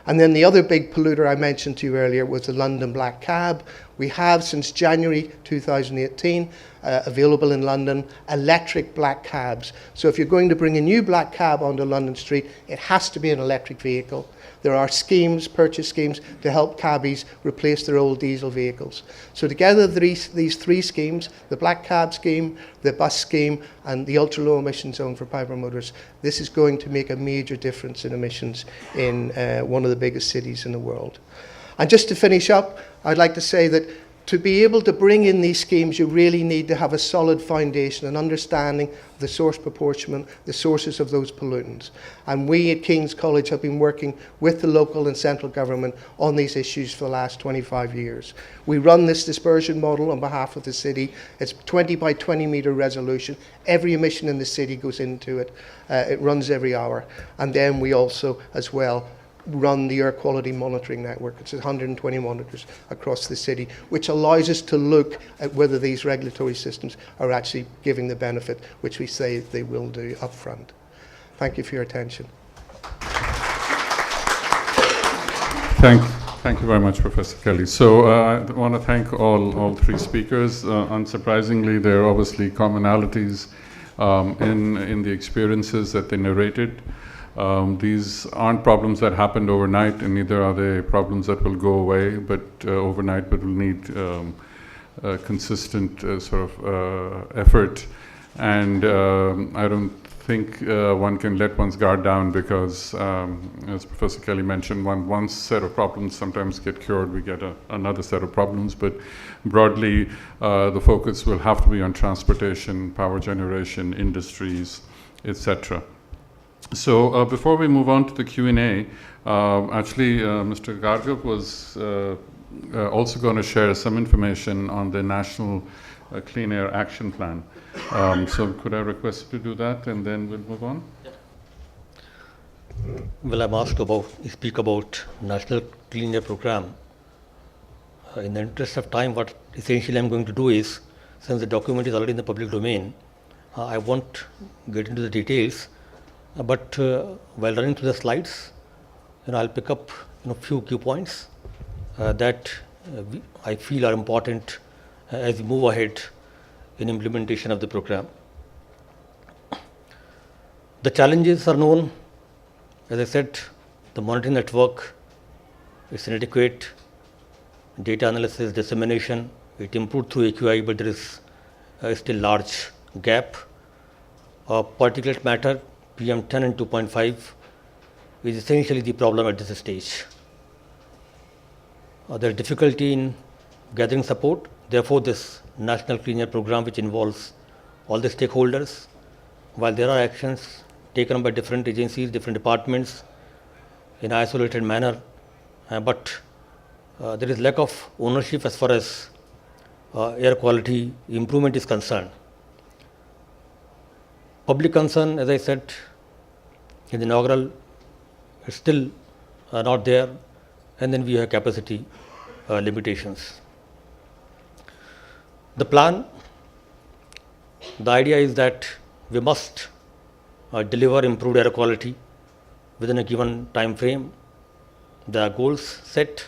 And then the other big polluter I mentioned to you earlier was the London Black Cab. We have, since January 2018, available in London, electric black cabs. So if you're going to bring a new black cab onto London Street, it has to be an electric vehicle. There are schemes, purchase schemes, to help cabbies replace their old diesel vehicles. So together, these three schemes, the black cab scheme, the bus scheme, and the ultra-low emission zone for private motors, this is going to make a major difference in emissions in one of the biggest cities in the world. And just to finish up, I'd like to say that to be able to bring in these schemes, you really need to have a solid foundation, an understanding of the source proportion, the sources of those pollutants. And we at King's College have been working with the local and central government on these issues for the last 25 years. We run this dispersion model on behalf of the city. It's 20 by 20 metre resolution. Every emission in the city goes into it. It runs every hour. And then we also, as well, run the air quality monitoring network. It's 120 monitors across the city, which allows us to look at whether these regulatory systems are actually giving the benefit which we say they will do up front. Thank you for your attention. Thank you very much, Professor Kelly. So I want to thank all three speakers. Unsurprisingly, there are obviously commonalities in the experiences that they narrated. These aren't problems that happened overnight, and neither are they problems that will go away overnight, but will need consistent effort. And I don't think one can let one's guard down because, as Professor Kelly mentioned, one set of problems sometimes get cured, we get another set of problems. But broadly, the focus will have to be on transportation, power generation, industries, etc. So before we move on to the Q&A, actually Mr. Gargav was also going to share some information on the National Clean Air Action Plan. So could I request you to do that, and then we'll move on? Well, I'm asked to speak about National Clean Air Program. In the interest of time, what essentially I'm going to do is, since the document is already in the public domain, I won't get into the details. But while running through the slides, I'll pick up a few key points that I feel are important as we move ahead in implementation of the program. The challenges are known. As I said, the monitoring network is inadequate, data analysis, dissemination, it improved through AQI, but there is still large gap. Particulate matter, PM10 and 2.5 is essentially the problem at this stage. There is difficulty in gathering support. Therefore, this National Clean Air Program, which involves all the stakeholders, while there are actions taken by different agencies, different departments in an isolated manner, but there is lack of ownership as far as air quality improvement is concerned. Public concern, as I said in the inaugural, is still not there, and then we have capacity limitations. The plan, the idea is that we must deliver improved air quality within a given time frame. There are goals set.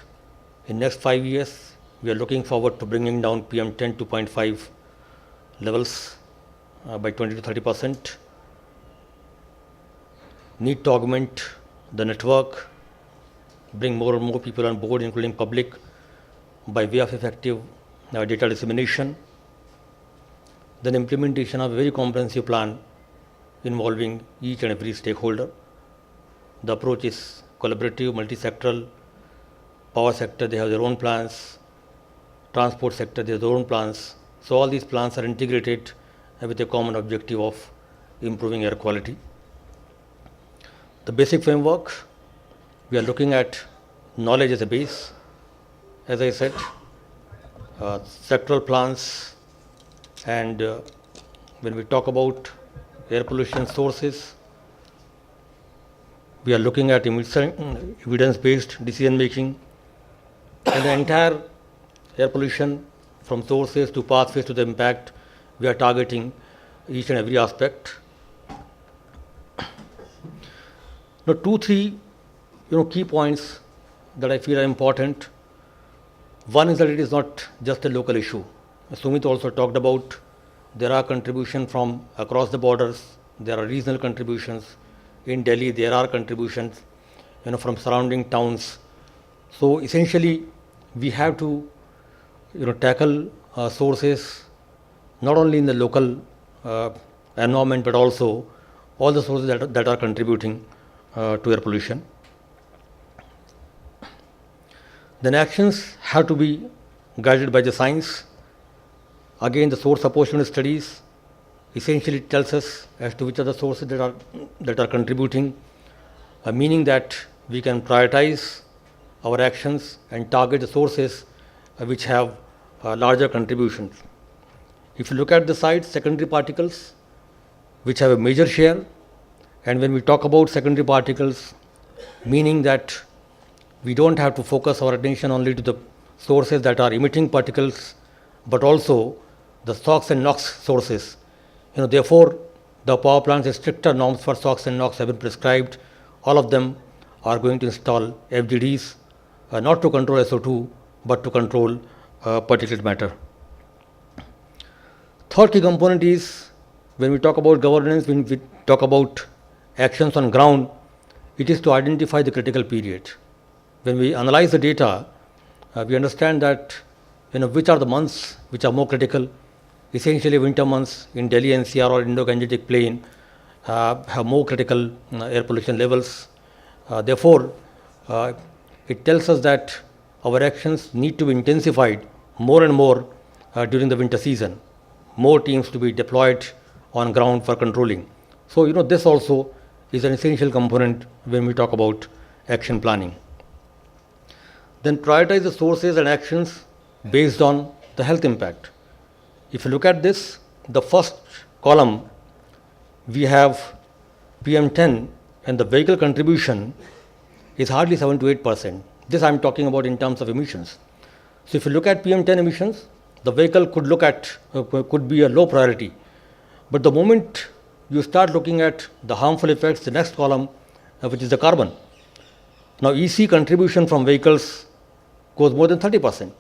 In next 5 years, we are looking forward to bringing down PM10 2.5 levels by 20 to 30%. Need to augment the network, bring more and more people on board, including public, by way of effective data dissemination. Then implementation of a very comprehensive plan involving each and every stakeholder. The approach is collaborative, multi-sectoral. Power sector, they have their own plans. Transport sector, they have their own plans. So all these plans are integrated with a common objective of improving air quality. The basic framework, we are looking at knowledge as a base. As I said, sectoral plans, and when we talk about air pollution sources, we are looking at evidence-based decision making, and the entire air pollution from sources to pathways to the impact, we are targeting each and every aspect. Now, 2-3 key points that I feel are important. One is that it is not just a local issue. Sumit also talked about there are contributions from across the borders, there are regional contributions. In Delhi, there are contributions from surrounding towns. So essentially, we have to tackle sources not only in the local environment, but also all the sources that are contributing to air pollution. Then actions have to be guided by the science. Again, the source apportionment studies essentially tells us as to which are the sources that are contributing, meaning that we can prioritize our actions and target the sources which have larger contributions. If you look at the side, secondary particles, which have a major share, and when we talk about secondary particles, meaning that we don't have to focus our attention only to the sources that are emitting particles, but also the SOx and NOx sources. Therefore, the power plants' stricter norms for SOx and NOx have been prescribed. All of them are going to install FGDs, not to control SO2, but to control particulate matter. Third key component is when we talk about governance, when we talk about actions on ground, it is to identify the critical period. When we analyze the data, we understand that which are the months which are more critical. Essentially, winter months in Delhi NCR or Indo-Gangetic Plain have more critical air pollution levels. Therefore, it tells us that our actions need to be intensified more and more during the winter season. More teams to be deployed on ground for controlling. So, this also is an essential component when we talk about action planning. Then prioritize the sources and actions based on the health impact. If you look at this, the first column, we have PM10, and the vehicle contribution is hardly 7 to 8%. This I am talking about in terms of emissions. So if you look at PM10 emissions, the vehicle could be a low priority. But the moment you start looking at the harmful effects, the next column, which is the carbon. Now EC contribution from vehicles goes more than 30%.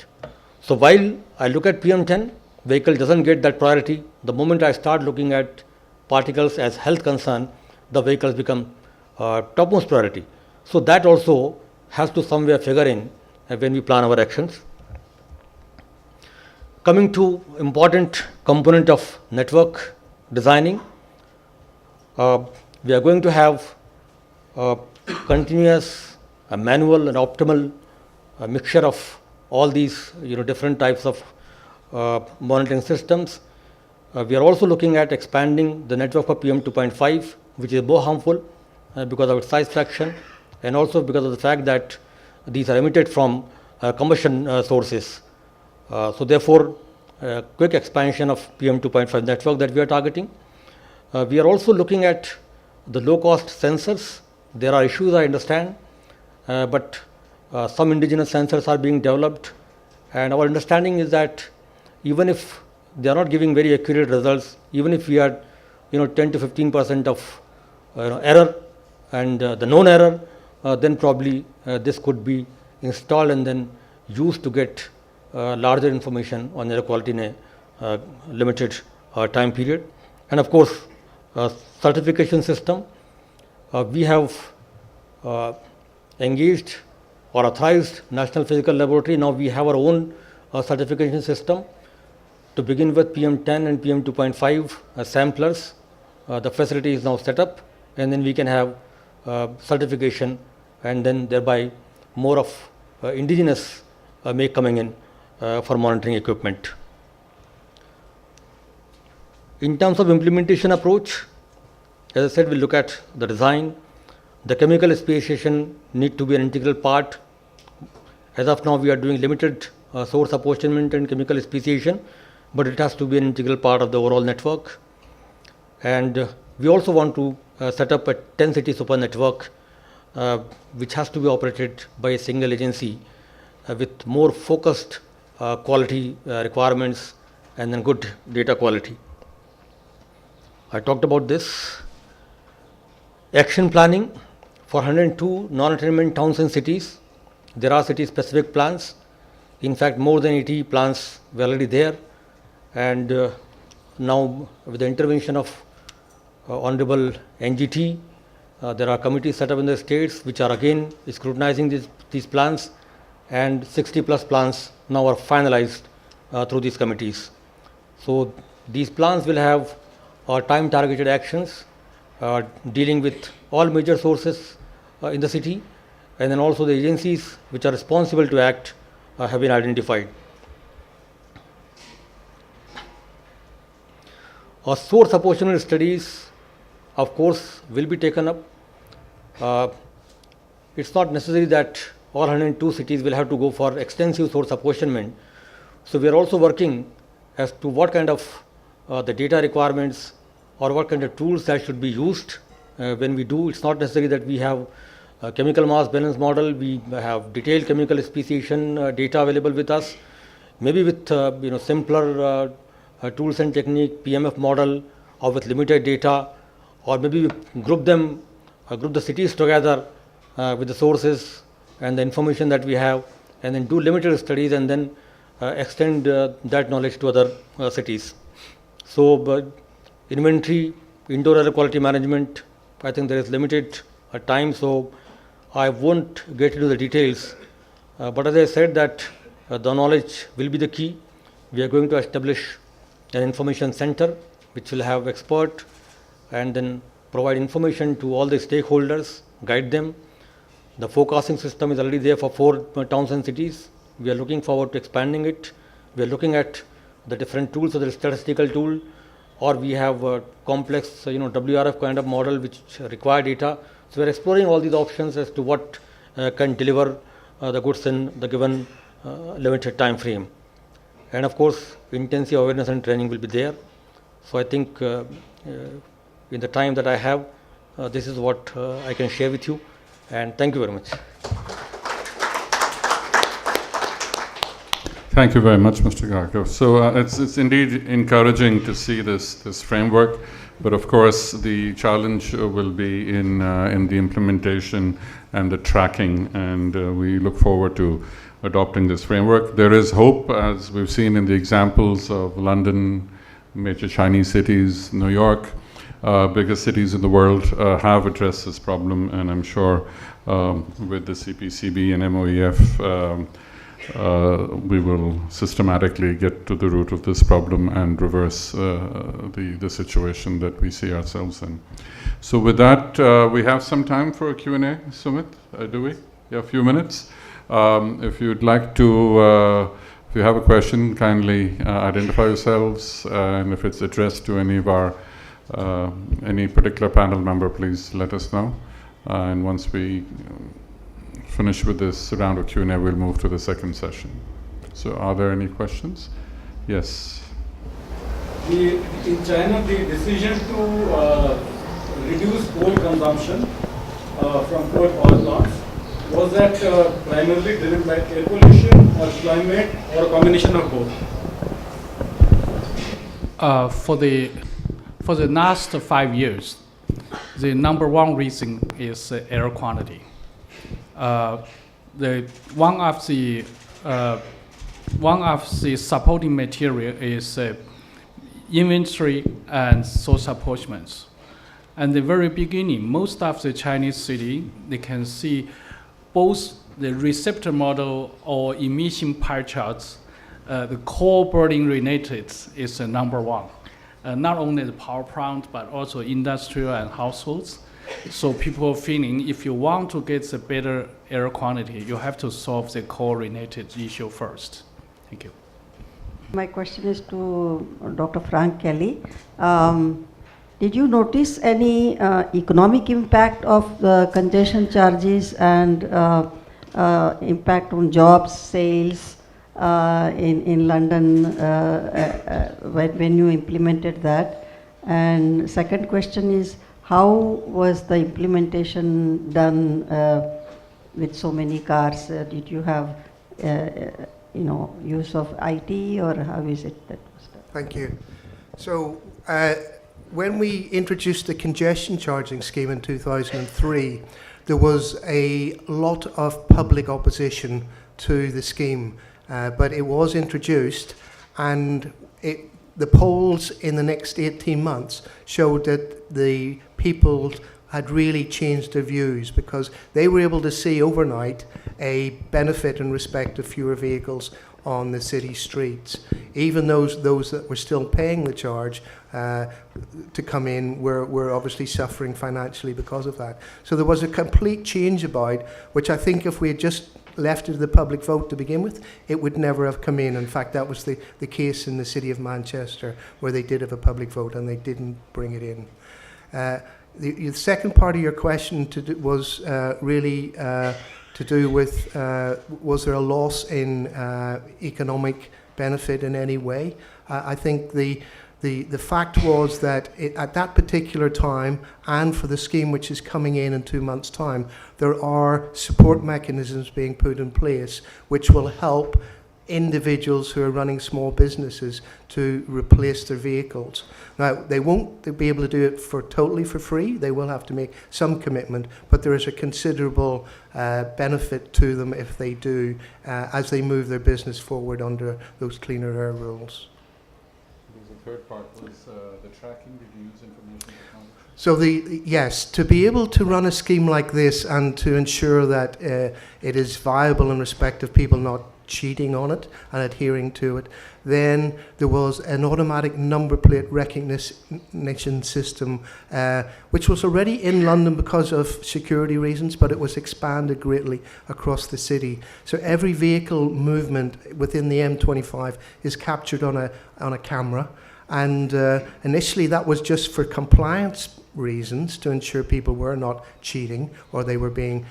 So while I look at PM10, vehicle doesn't get that priority. The moment I start looking at particles as health concern, the vehicles become topmost priority. So that also has to somewhere figure in when we plan our actions. Coming to important component of network designing, we are going to have continuous, manual and optimal mixture of all these different types of monitoring systems. We are also looking at expanding the network for PM 2.5, which is more harmful because of its size fraction, and also because of the fact that these are emitted from combustion sources. So therefore, quick expansion of PM 2.5 network that we are targeting. We are also looking at the low-cost sensors. There are issues, I understand, but some indigenous sensors are being developed, and our understanding is that even if they are not giving very accurate results, even if we are 10 to 15% of error and the known error, then probably this could be installed and then used to get larger information on air quality in a limited time period. And of course, certification system. We have engaged or authorized National Physical Laboratory. Now we have our own certification system to begin with PM10 and PM 2.5 samplers. the facility is now set up, and then we can have certification, and then thereby more of indigenous make coming in for monitoring equipment. In terms of implementation approach, as I said, we'll look at the design. The chemical speciation need to be an integral part. As of now, we are doing limited source apportionment and chemical speciation, but it has to be an integral part of the overall network. And we also want to set up a 10-city super network, which has to be operated by a single agency with more focused quality requirements and then good data quality. I talked about this. Action planning for 102 non-attainment towns and cities. There are city-specific plans. In fact, more than 80 plans were already there. And now, with the intervention of Honorable NGT, there are committees set up in the states which are again scrutinizing these plans, and 60 plus plans now are finalized through these committees. So these plans will have time targeted actions dealing with all major sources in the city, and then also the agencies which are responsible to act have been identified. Source apportionment studies, of course, will be taken up. It's not necessary that all 102 cities will have to go for extensive source apportionment. So we are also working as to what kind of the data requirements or what kind of tools that should be used when we do. It's not necessary that we have a chemical mass balance model. We have detailed chemical speciation data available with us. Maybe with simpler tools and technique, PMF model, or with limited data, or maybe we group the cities together with the sources and the information that we have, and then do limited studies and then extend that knowledge to other cities. So inventory, indoor air quality management, I think there is limited time, so I won't get into the details. But as I said that the knowledge will be the key. We are going to establish an information center which will have expert and then provide information to all the stakeholders, guide them. The forecasting system is already there for 4 towns and cities. We are looking forward to expanding it. We are looking at the different tools, so the statistical tool, or we have a complex WRF kind of model which require data. So we are exploring all these options as to what can deliver the goods in the given limited time frame. And of course, intensive awareness and training will be there. So I think in the time that I have, this is what I can share with you. And thank you very much. Thank you very much, Mr. Garko. So it's indeed encouraging to see this framework, but of course the challenge will be in the implementation and the tracking, and we look forward to adopting this framework. There is hope, as we've seen in the examples of London, major Chinese cities, New York, biggest cities in the world have addressed this problem, and I'm sure with the CPCB and MOEF we will systematically get to the root of this problem and reverse the situation that we see ourselves in. So with that, we have some time for a Q&A, Sumit, do we? Yeah, a few minutes. If you'd like to, if you have a question, kindly identify yourselves, and if it's addressed to any of our, any particular panel member, please let us know. And once we finish with this round of Q&A, we'll move to the second session. So are there any questions? Yes. In China, the decision to reduce coal consumption from coal power plants, was that primarily driven by air pollution or climate or a combination of both? For the last 5 years, the number one reason is air quality. One of the supporting material is inventory and source apportionments. At the very beginning, most of the Chinese city, they can see both the receptor model or emission pie charts, the coal burning related is number one. not only the power plant, but also industrial and households. So people are feeling if you want to get the better air quality, you have to solve the core-related issue first. Thank you. My question is to Dr. Frank Kelly. Did you notice any economic impact of the congestion charges and impact on jobs, sales in London when you implemented that? And second question is, how was the implementation done with so many cars? Did you have use of IT, or how is it that was done? Thank you. So when we introduced the congestion charging scheme in 2003, there was a lot of public opposition to the scheme, but it was introduced, and the polls in the next 18 months showed that the people had really changed their views, because they were able to see overnight a benefit in respect of fewer vehicles on the city streets. Even those that were still paying the charge to come in were obviously suffering financially because of that. So there was a complete change about, which I think if we had just left it to the public vote to begin with, it would never have come in. In fact, that was the case in the city of Manchester, where they did have a public vote and they didn't bring it in. The second part of your question was really to do with, was there a loss in economic benefit in any way? I think the fact was that at that particular time, and for the scheme which is coming in 2 months' time, there are support mechanisms being put in place which will help individuals who are running small businesses to replace their vehicles. Now, they won't be able to do it totally for free. They will have to make some commitment, but there is a considerable benefit to them if they do, as they move their business forward under those cleaner air rules. The third part was the tracking. Did you use information technology? So yes, to be able to run a scheme like this and to ensure that it is viable in respect of people not cheating on it and adhering to it, then there was an automatic number plate recognition system, which was already in London because of security reasons, but it was expanded greatly across the city. So every vehicle movement within the M25 is captured on a camera, and initially that was just for compliance reasons, to ensure people were not cheating or they were being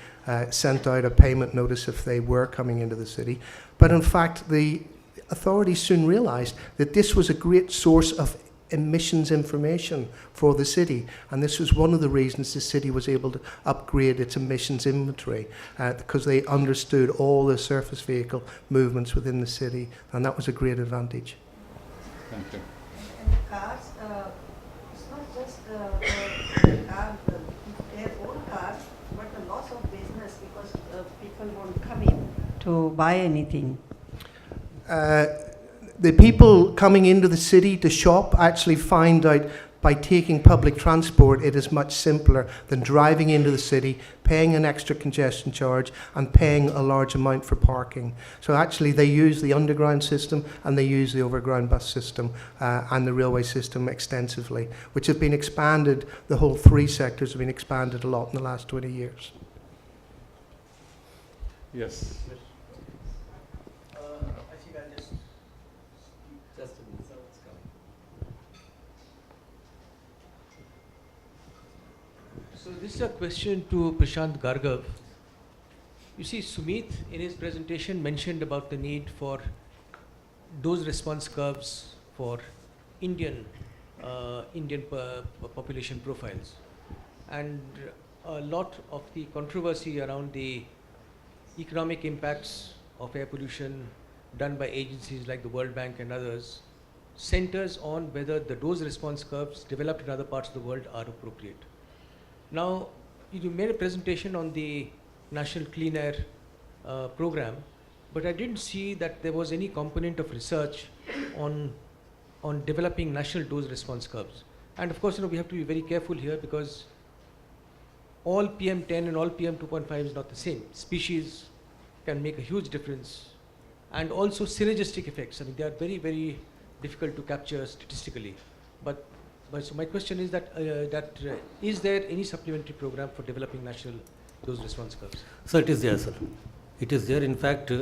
sent out a payment notice if they were coming into the city. But in fact, the authorities soon realized that this was a great source of emissions information for the city, and this was one of the reasons the city was able to upgrade its emissions inventory, because they understood all the surface vehicle movements within the city, and that was a great advantage. Thank you. And the cars, it's not just the car, their own cars, but the loss of business because people won't come in to buy anything. The people coming into the city to shop actually find out by taking public transport it is much simpler than driving into the city, paying an extra congestion charge and paying a large amount for parking. So actually they use the underground system and they use the overground bus system and the railway system extensively, which have been expanded. The whole three sectors have been expanded a lot in the last 20 years. Yes. So this is a question to Prashant Gargav. You see, Sumit in his presentation mentioned about the need for dose response curves for Indian population profiles, and a lot of the controversy around the economic impacts of air pollution done by agencies like the World Bank and others centers on whether the dose response curves developed in other parts of the world are appropriate. Now, you made a presentation on the National Clean Air program, but I didn't see that there was any component of research on developing national dose response curves. And of course, we have to be very careful here, because all PM10 and all PM2.5 is not the same. Species can make a huge difference, and also synergistic effects. I mean, they are very, very difficult to capture statistically. But so my question is that is there any supplementary program for developing national those response curves? So it is there, sir. It is there. In fact,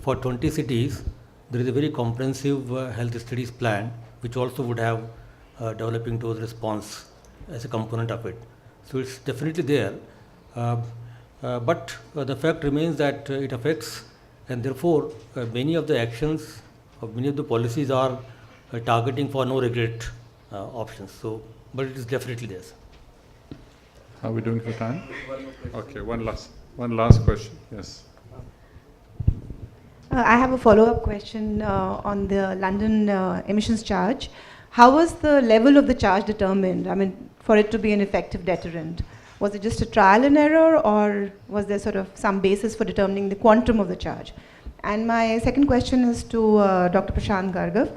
for 20 cities, there is a very comprehensive health studies plan, which also would have developing those response as a component of it. So it's definitely there. But the fact remains that it affects, and therefore many of the actions, many of the policies are targeting for no regret options. So, but it is definitely there, sir. How are we doing for time? Okay, one last question. Yes. I have a follow-up question on the London emissions charge. How was the level of the charge determined? I mean, for it to be an effective deterrent, was it just a trial and error, or was there sort of some basis for determining the quantum of the charge? And my second question is to Dr. Prashant Gargav.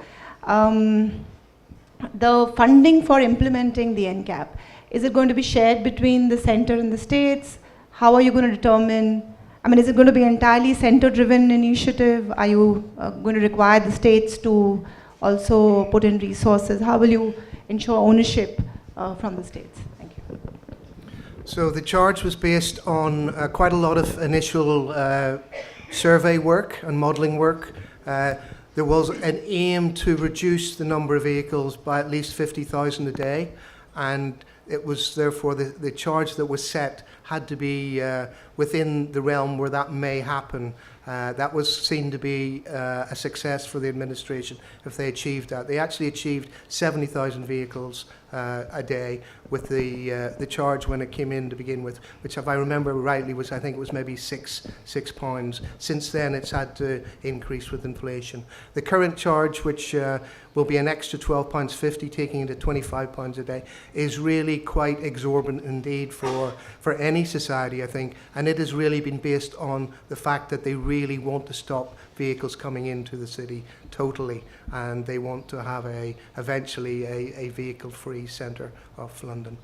The funding for implementing the NCAP, is it going to be shared between the center and the states? How are you going to determine? I mean, is it going to be entirely center-driven initiative? Are you going to require the states to also put in resources? How will you ensure ownership from the states? Thank you. So the charge was based on quite a lot of initial survey work and modelling work. There was an aim to reduce the number of vehicles by at least 50,000 a day, and it was therefore the charge that was set had to be within the realm where that may happen. That was seen to be a success for the administration if they achieved that. They actually achieved 70,000 vehicles a day with the charge when it came in to begin with, which, if I remember rightly, was, I think it was maybe £6. Since then, it's had to increase with inflation. The current charge, which will be an extra £12.50, taking it to £25 a day, is really quite exorbitant indeed for any society, I think, and it has really been based on the fact that they really want to stop vehicles coming into the city totally, and they want to have eventually a vehicle-free centre of London.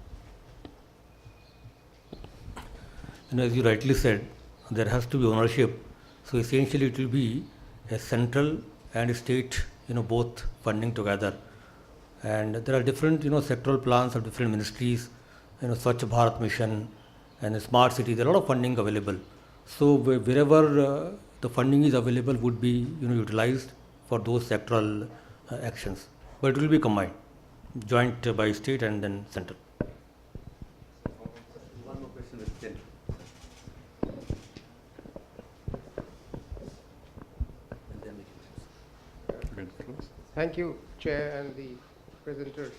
And as you rightly said, there has to be ownership. So essentially, it will be a central and state, both funding together. And there are different, sectoral plans of different ministries, Swachh Bharat Mission and Smart City. There are a lot of funding available. So wherever the funding is available would be, utilized for those sectoral actions. But it will be combined, joint by state and then central. One more question with Jen. Thank you, Chair and the presenters.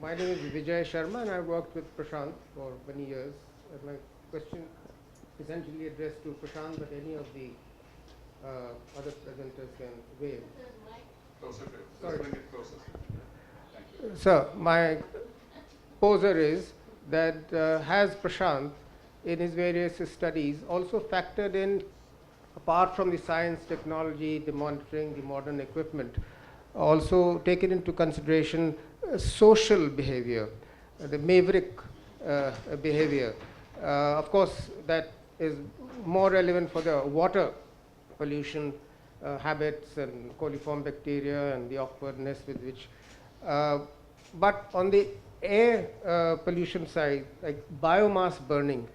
My name is Vijay Sharma, and I've worked with Prashant for many years. And my question essentially addressed to Prashant, but any of the other presenters can weigh in. Sorry. So my poser is that has Prashant, in his various studies, also factored in, apart from the science, technology, the monitoring, the modern equipment, also taken into consideration social behavior, the maverick behavior. Of course, that is more relevant for the water pollution habits and coliform bacteria and the awkwardness with which. But on the air pollution side, like biomass burning,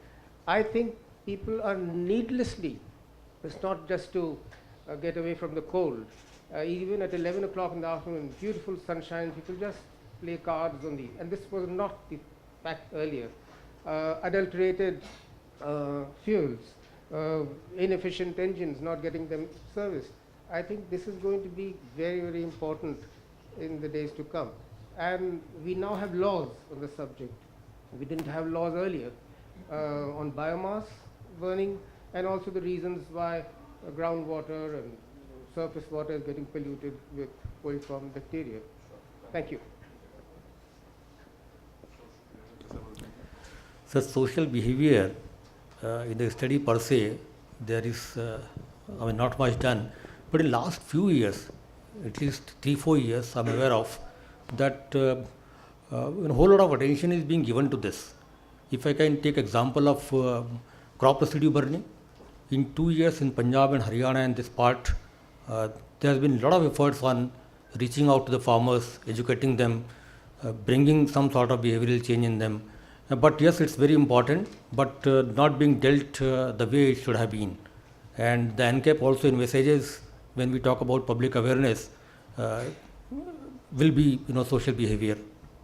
I think people are needlessly, it's not just to get away from the cold. Even at 11 o'clock in the afternoon, beautiful sunshine, people just play cards on and this was not the fact earlier. Adulterated fuels, inefficient engines, not getting them serviced. I think this is going to be very, very important in the days to come. And we now have laws on the subject. We didn't have laws earlier on biomass burning, and also the reasons why groundwater and surface water is getting polluted with coliform bacteria. Thank you. So social behavior in the study per se, there is not much done, but in last few years, at least 3-4 years, I'm aware of that a whole lot of attention is being given to this. If I can take example of crop residue burning, in 2 years in Punjab and Haryana and this part, there has been a lot of efforts on reaching out to the farmers, educating them, bringing some sort of behavioral change in them. But yes, it's very important, but not being dealt the way it should have been. And the NCAP also envisages, when we talk about public awareness, will be social behavior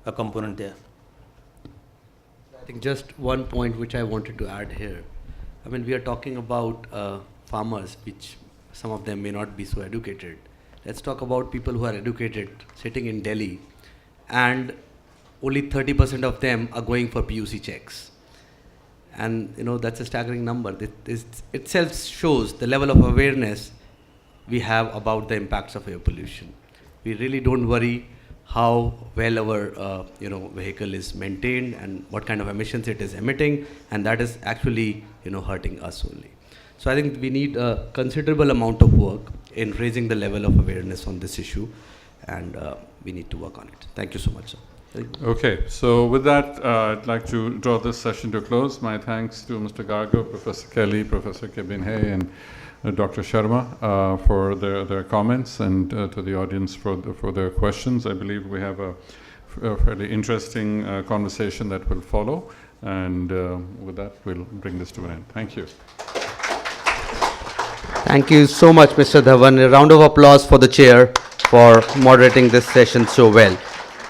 a component there. I think just one point which I wanted to add here. I mean, we are talking about farmers, which some of them may not be so educated. Let's talk about people who are educated sitting in Delhi, and only 30% of them are going for PUC checks. And that's a staggering number. This itself shows the level of awareness we have about the impacts of air pollution. We really don't worry how well our vehicle is maintained and what kind of emissions it is emitting, and that is actually hurting us only. So I think we need a considerable amount of work in raising the level of awareness on this issue, and we need to work on it. Thank you so much, sir. Okay, so with that, I'd like to draw this session to a close. My thanks to Mr. Gargo, Professor Kelly, Professor Kebinhe, and Dr. Sharma for their comments, and to the audience for their questions. I believe we have a fairly interesting conversation that will follow, and with that, we'll bring this to an end. Thank you. Thank you so much, Mr. Dhawan. A round of applause for the chair for moderating this session so well.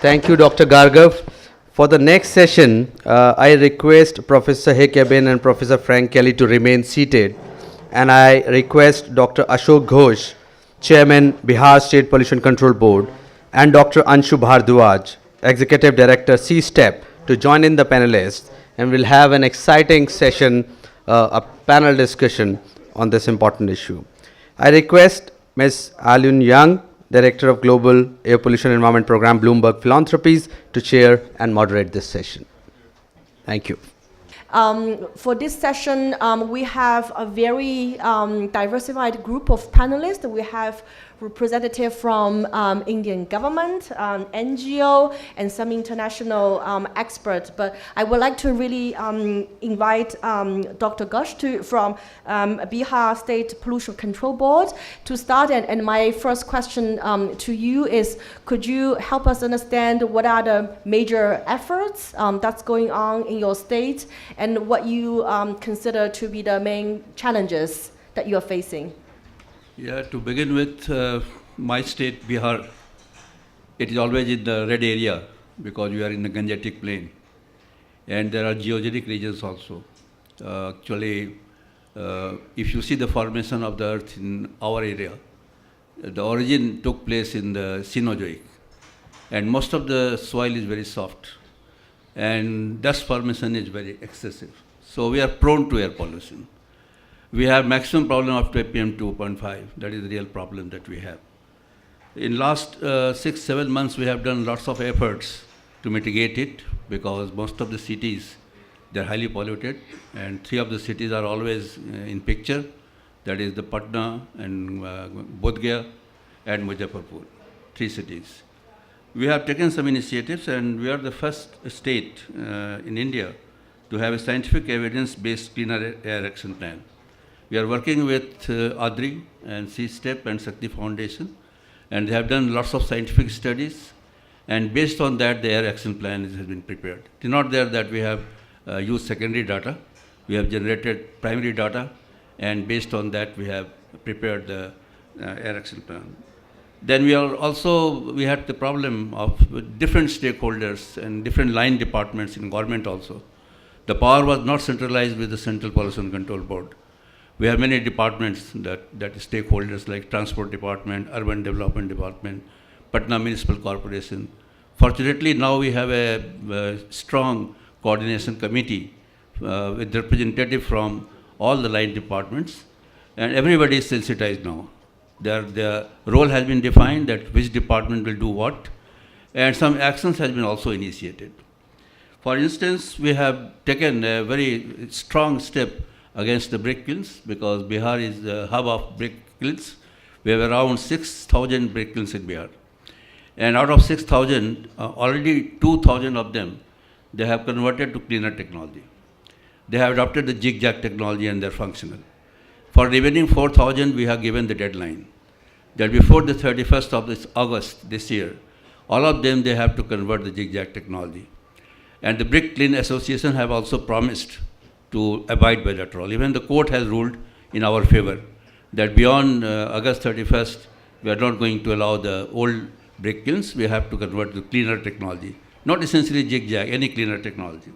Thank you, Dr. Gargav. For the next session, I request Professor Hekebin and Professor Frank Kelly to remain seated, and I request Dr. Ashok Ghosh, Chairman, Bihar State Pollution Control Board, and Dr. Anshu Bhardwaj, Executive Director, C-STEP, to join in the panelists, and we'll have an exciting session, a panel discussion on this important issue. I request Ms. Alun Young, Director of Global Air Pollution Environment Program, Bloomberg Philanthropies, to chair and moderate this session. Thank you. For this session, we have a very diversified group of panelists. We have representative from Indian government, NGO, and some international experts. But I would like to really invite Dr. Ghosh from Bihar State Pollution Control Board to start. And my first question to you is, could you help us understand what are the major efforts that's going on in your state, and what you consider to be the main challenges that you are facing? Yeah, to begin with, my state, Bihar, it is always in the red area because we are in the Gangetic plain. And there are geogenic regions also. Actually, if you see the formation of the earth in our area, the origin took place in the Cenozoic. And most of the soil is very soft. And dust formation is very excessive. So we are prone to air pollution. We have maximum problem of PM 2.5. That is the real problem that we have. In last 6-7 months, we have done lots of efforts to mitigate it, because most of the cities, they're highly polluted, and 3 of the cities are always in picture. That is the Patna and Bodh Gaya and Muzaffarpur, 3 cities. We have taken some initiatives, and we are the first state in India to have a scientific evidence-based cleaner air action plan. We are working with ADRI and C-STEP and Shakti Foundation, and they have done lots of scientific studies, and based on that, the air action plan has been prepared. It is not there that we have used secondary data. We have generated primary data, and based on that, we have prepared the air action plan. Then we had the problem of different stakeholders and different line departments in government also. The power was not centralized with the Central Pollution Control Board. We have many departments that stakeholders like Transport Department, Urban Development Department, Patna Municipal Corporation. Fortunately, now we have a strong coordination committee with representative from all the line departments, and everybody is sensitized now. Their role has been defined, that which department will do what, and some actions has been also initiated. For instance, we have taken a very strong step against the brick kilns, because Bihar is the hub of brick kilns. We have around 6,000 brick kilns in Bihar. And out of 6,000, already 2,000 of them, they have converted to cleaner technology. They have adopted the zigzag technology, and they're functional. For the remaining 4,000, we have given the deadline. that before the 31st of this August this year, all of them, they have to convert the zigzag technology. And the Brick Clean Association have also promised to abide by that rule. Even the court has ruled in our favor that beyond August 31st, we are not going to allow the old brick kilns. We have to convert to cleaner technology, not essentially zigzag, any cleaner technology.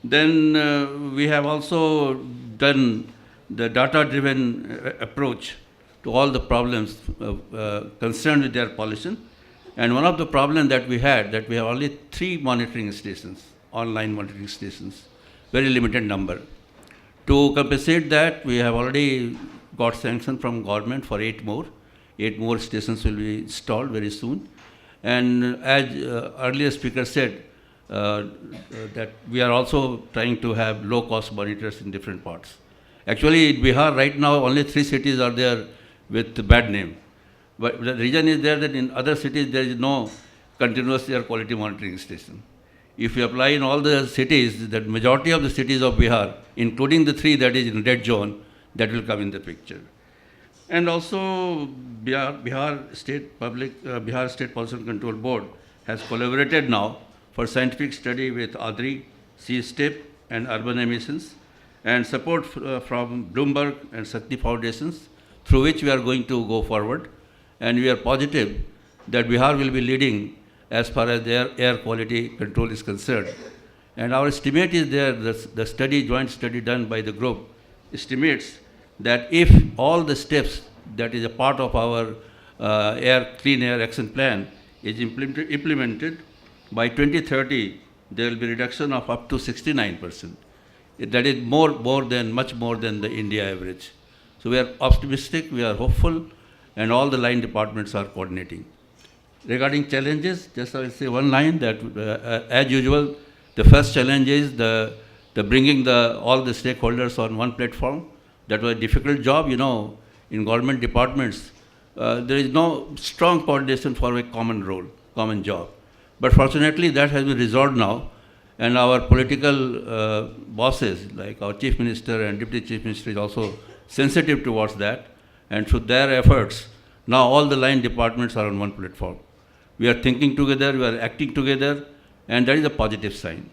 Then we have also done the data-driven approach to all the problems concerned with air pollution. And one of the problems that we had, that we have only 3 monitoring stations, online monitoring stations, very limited number. To compensate that, we have already got sanction from government for 8 more. 8 more stations will be installed very soon. And as earlier speaker said, that we are also trying to have low-cost monitors in different parts. Actually, in Bihar right now, only 3 cities are there with the bad name. But the reason is there that in other cities there is no continuous air quality monitoring station. If you apply in all the cities, the majority of the cities of Bihar, including the 3 that is in red zone, that will come in the picture. And also Bihar State Pollution Control Board has collaborated now for scientific study with ADRI, C-STEP and urban emissions, and support from Bloomberg and Shakti Foundations, through which we are going to go forward. And we are positive that Bihar will be leading as far as their air quality control is concerned. And our estimate is there, the study, joint study done by the group, estimates that if all the steps that is a part of our clean air action plan is implemented, by 2030, there will be reduction of up to 69%. That is much more than the India average. So we are optimistic, we are hopeful, and all the line departments are coordinating. Regarding challenges, just I will say one line that as usual, the first challenge is the bringing all the stakeholders on one platform. That was a difficult job, in government departments. There is no strong coordination for a common role, common job. But fortunately, that has been resolved now, and our political bosses, like our Chief Minister and Deputy Chief Minister, is also sensitive towards that. And through their efforts, now all the line departments are on one platform. We are thinking together, we are acting together, and that is a positive sign.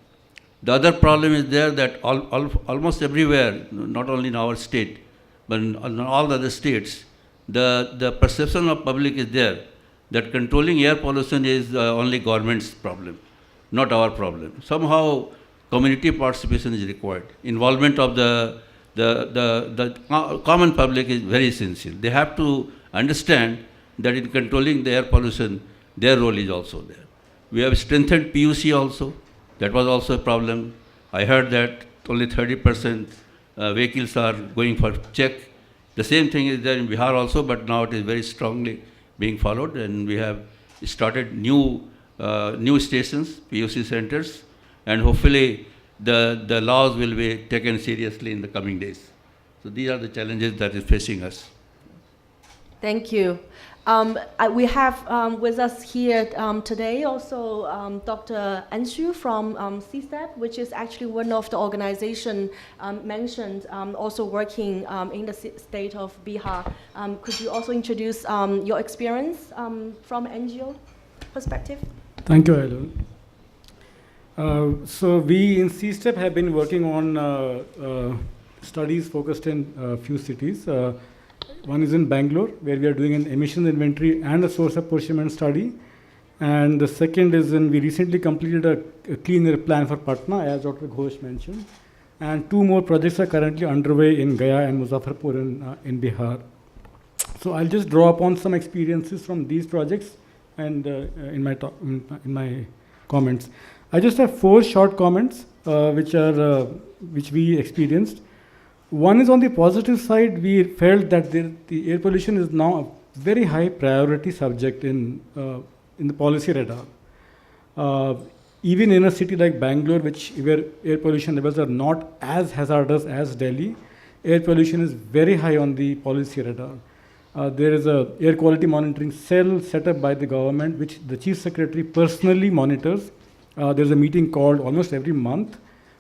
The other problem is there that almost everywhere, not only in our state, but in all the other states, the perception of public is there that controlling air pollution is only government's problem, not our problem. Somehow, community participation is required. Involvement of the common public is very essential. They have to understand that in controlling the air pollution, their role is also there. We have strengthened PUC also. That was also a problem. I heard that only 30% vehicles are going for check. The same thing is there in Bihar also, but now it is very strongly being followed, and we have started new stations, PUC centers, and hopefully the laws will be taken seriously in the coming days. So these are the challenges that is facing us. Thank you. We have with us here today also Dr. Anshu from CSTEP, which is actually one of the organizations mentioned, also working in the state of Bihar. Could you also introduce your experience from NGO perspective? Thank you, Ailun. So we in CSTEP have been working on studies focused in a few cities. One is in Bangalore, where we are doing an emissions inventory and a source apportionment study. And the second is we recently completed a clean air plan for Patna, as Dr. Ghosh mentioned. And 2 more projects are currently underway in Gaya and Muzaffarpur in Bihar. So I'll just draw upon some experiences from these projects and in my comments. I just have 4 short comments which we experienced. One is on the positive side. We felt that the air pollution is now a very high priority subject in the policy radar. Even in a city like Bangalore, where air pollution levels are not as hazardous as Delhi, air pollution is very high on the policy radar. There is a air quality monitoring cell set up by the government, which the Chief Secretary personally monitors. There's a meeting called almost every month,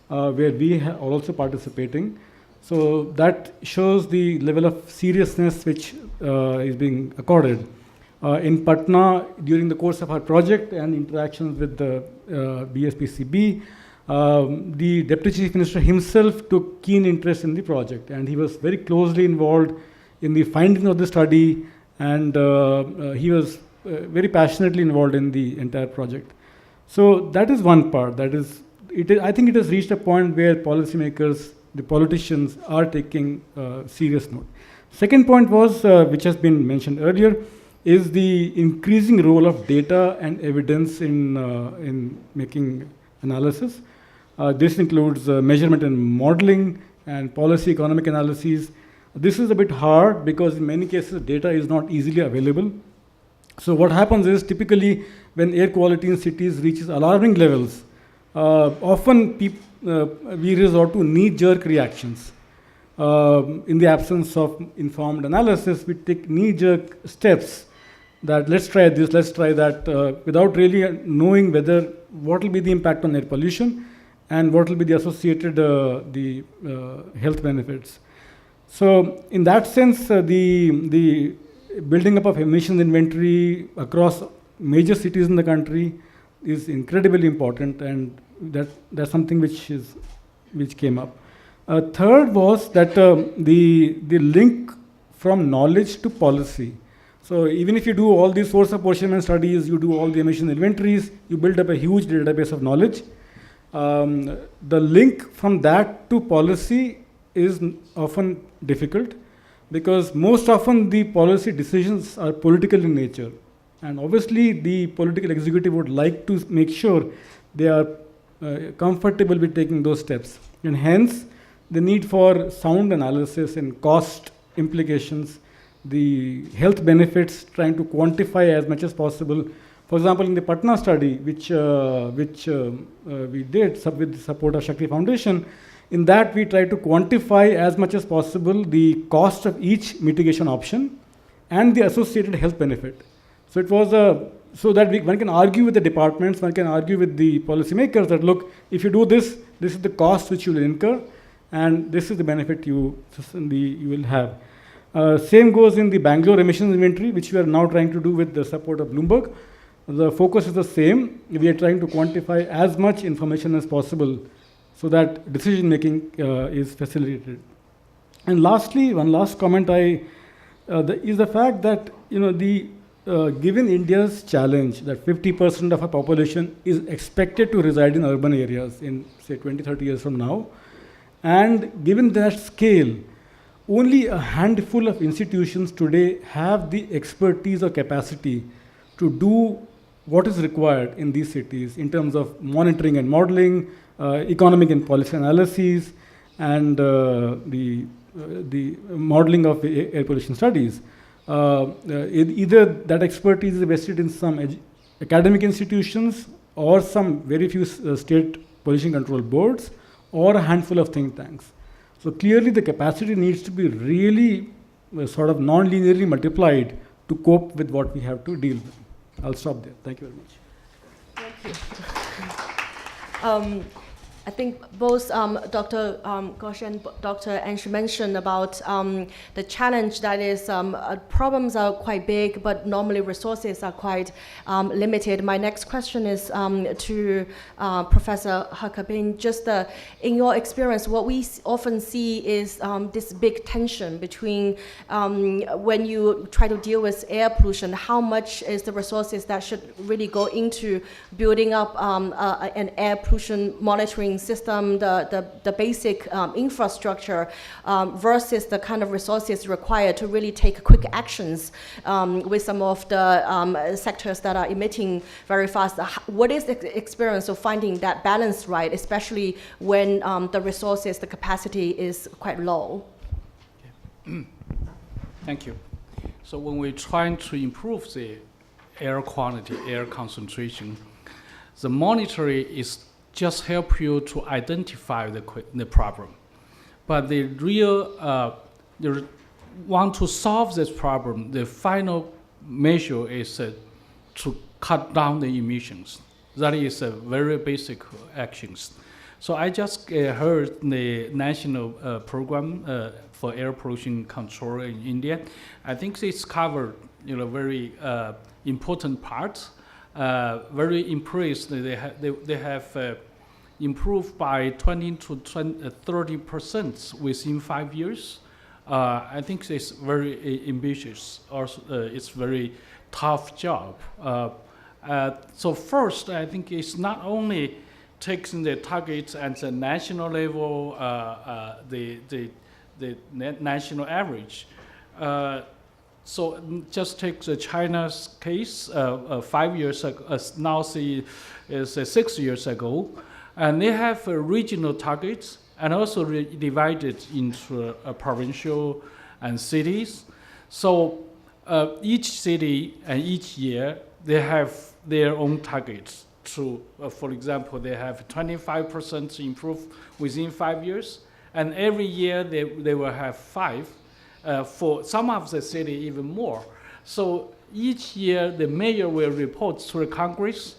where we are also participating. So that shows the level of seriousness which is being accorded. In Patna, during the course of our project and interactions with the BSPCB, the Deputy Chief Minister himself took keen interest in the project, and he was very closely involved in the finding of the study, and he was very passionately involved in the entire project. So that is one part. I think it has reached a point where policymakers, the politicians, are taking serious note. Second point was, which has been mentioned earlier, is the increasing role of data and evidence in making analysis. This includes measurement and modeling and policy economic analyses. This is a bit hard because in many cases data is not easily available. So what happens is typically when air quality in cities reaches alarming levels, often we resort to knee-jerk reactions. In the absence of informed analysis, we take knee-jerk steps that let's try this, let's try that, without really knowing what will be the impact on air pollution and what will be the associated health benefits. So in that sense, the building up of emissions inventory across major cities in the country is incredibly important, and that's something which came up. Third was that the link from knowledge to policy. So even if you do all these source apportionment studies, you do all the emission inventories, you build up a huge database of knowledge. The link from that to policy is often difficult because most often the policy decisions are political in nature. And obviously the political executive would like to make sure they are comfortable with taking those steps. And hence, the need for sound analysis and cost implications, the health benefits, trying to quantify as much as possible. For example, in the Patna study, which we did with the support of Shakti Foundation, in that we tried to quantify as much as possible the cost of each mitigation option and the associated health benefit. So it was so that one can argue with the departments, one can argue with the policymakers that look, if you do this, this is the cost which you will incur, and this is the benefit you will have. Same goes in the Bangalore emissions inventory, which we are now trying to do with the support of Bloomberg. The focus is the same. We are trying to quantify as much information as possible so that decision making is facilitated. And lastly, one last comment is the fact that given India's challenge that 50% of our population is expected to reside in urban areas in say 20-30 years from now, and given that scale, only a handful of institutions today have the expertise or capacity to do what is required in these cities in terms of monitoring and modeling, economic and policy analyses, and the modeling of air pollution studies. Either that expertise is vested in some academic institutions or some very few state pollution control boards or a handful of think tanks. So clearly the capacity needs to be really sort of non-linearly multiplied to cope with what we have to deal with. I'll stop there. Thank you very much. Thank you. I think both Dr. Ghosh and Dr. Ansh mentioned about the challenge that is problems are quite big, but normally resources are quite limited. My next question is to Professor Hakabin. Just in your experience, what we often see is this big tension between when you try to deal with air pollution, how much is the resources that should really go into building up an air pollution monitoring system, the basic infrastructure versus the kind of resources required to really take quick actions with some of the sectors that are emitting very fast. What is the experience of finding that balance right, especially when the resources, the capacity is quite low? Thank you. So when we're trying to improve the air quality, air concentration, the monitoring is just help you to identify the problem. But the real, want to solve this problem, the final measure is to cut down the emissions. That is a very basic actions. So I just heard the national program for air pollution control in India. I think it's covered, very important parts. Very impressed. They have improved by 20 to 30% within 5 years. I think it's very ambitious. Also, it's very tough job. So first, I think it's not only taking the targets at the national level, the national average. So just take the China's case, 5 years ago, now is 6 years ago, and they have regional targets and also divided into provincial and cities. So each city and each year, they have their own targets. To, for example, they have 25% improve within 5 years, and every year they will have 5. For some of the city, even more. So each year, the mayor will report to the Congress,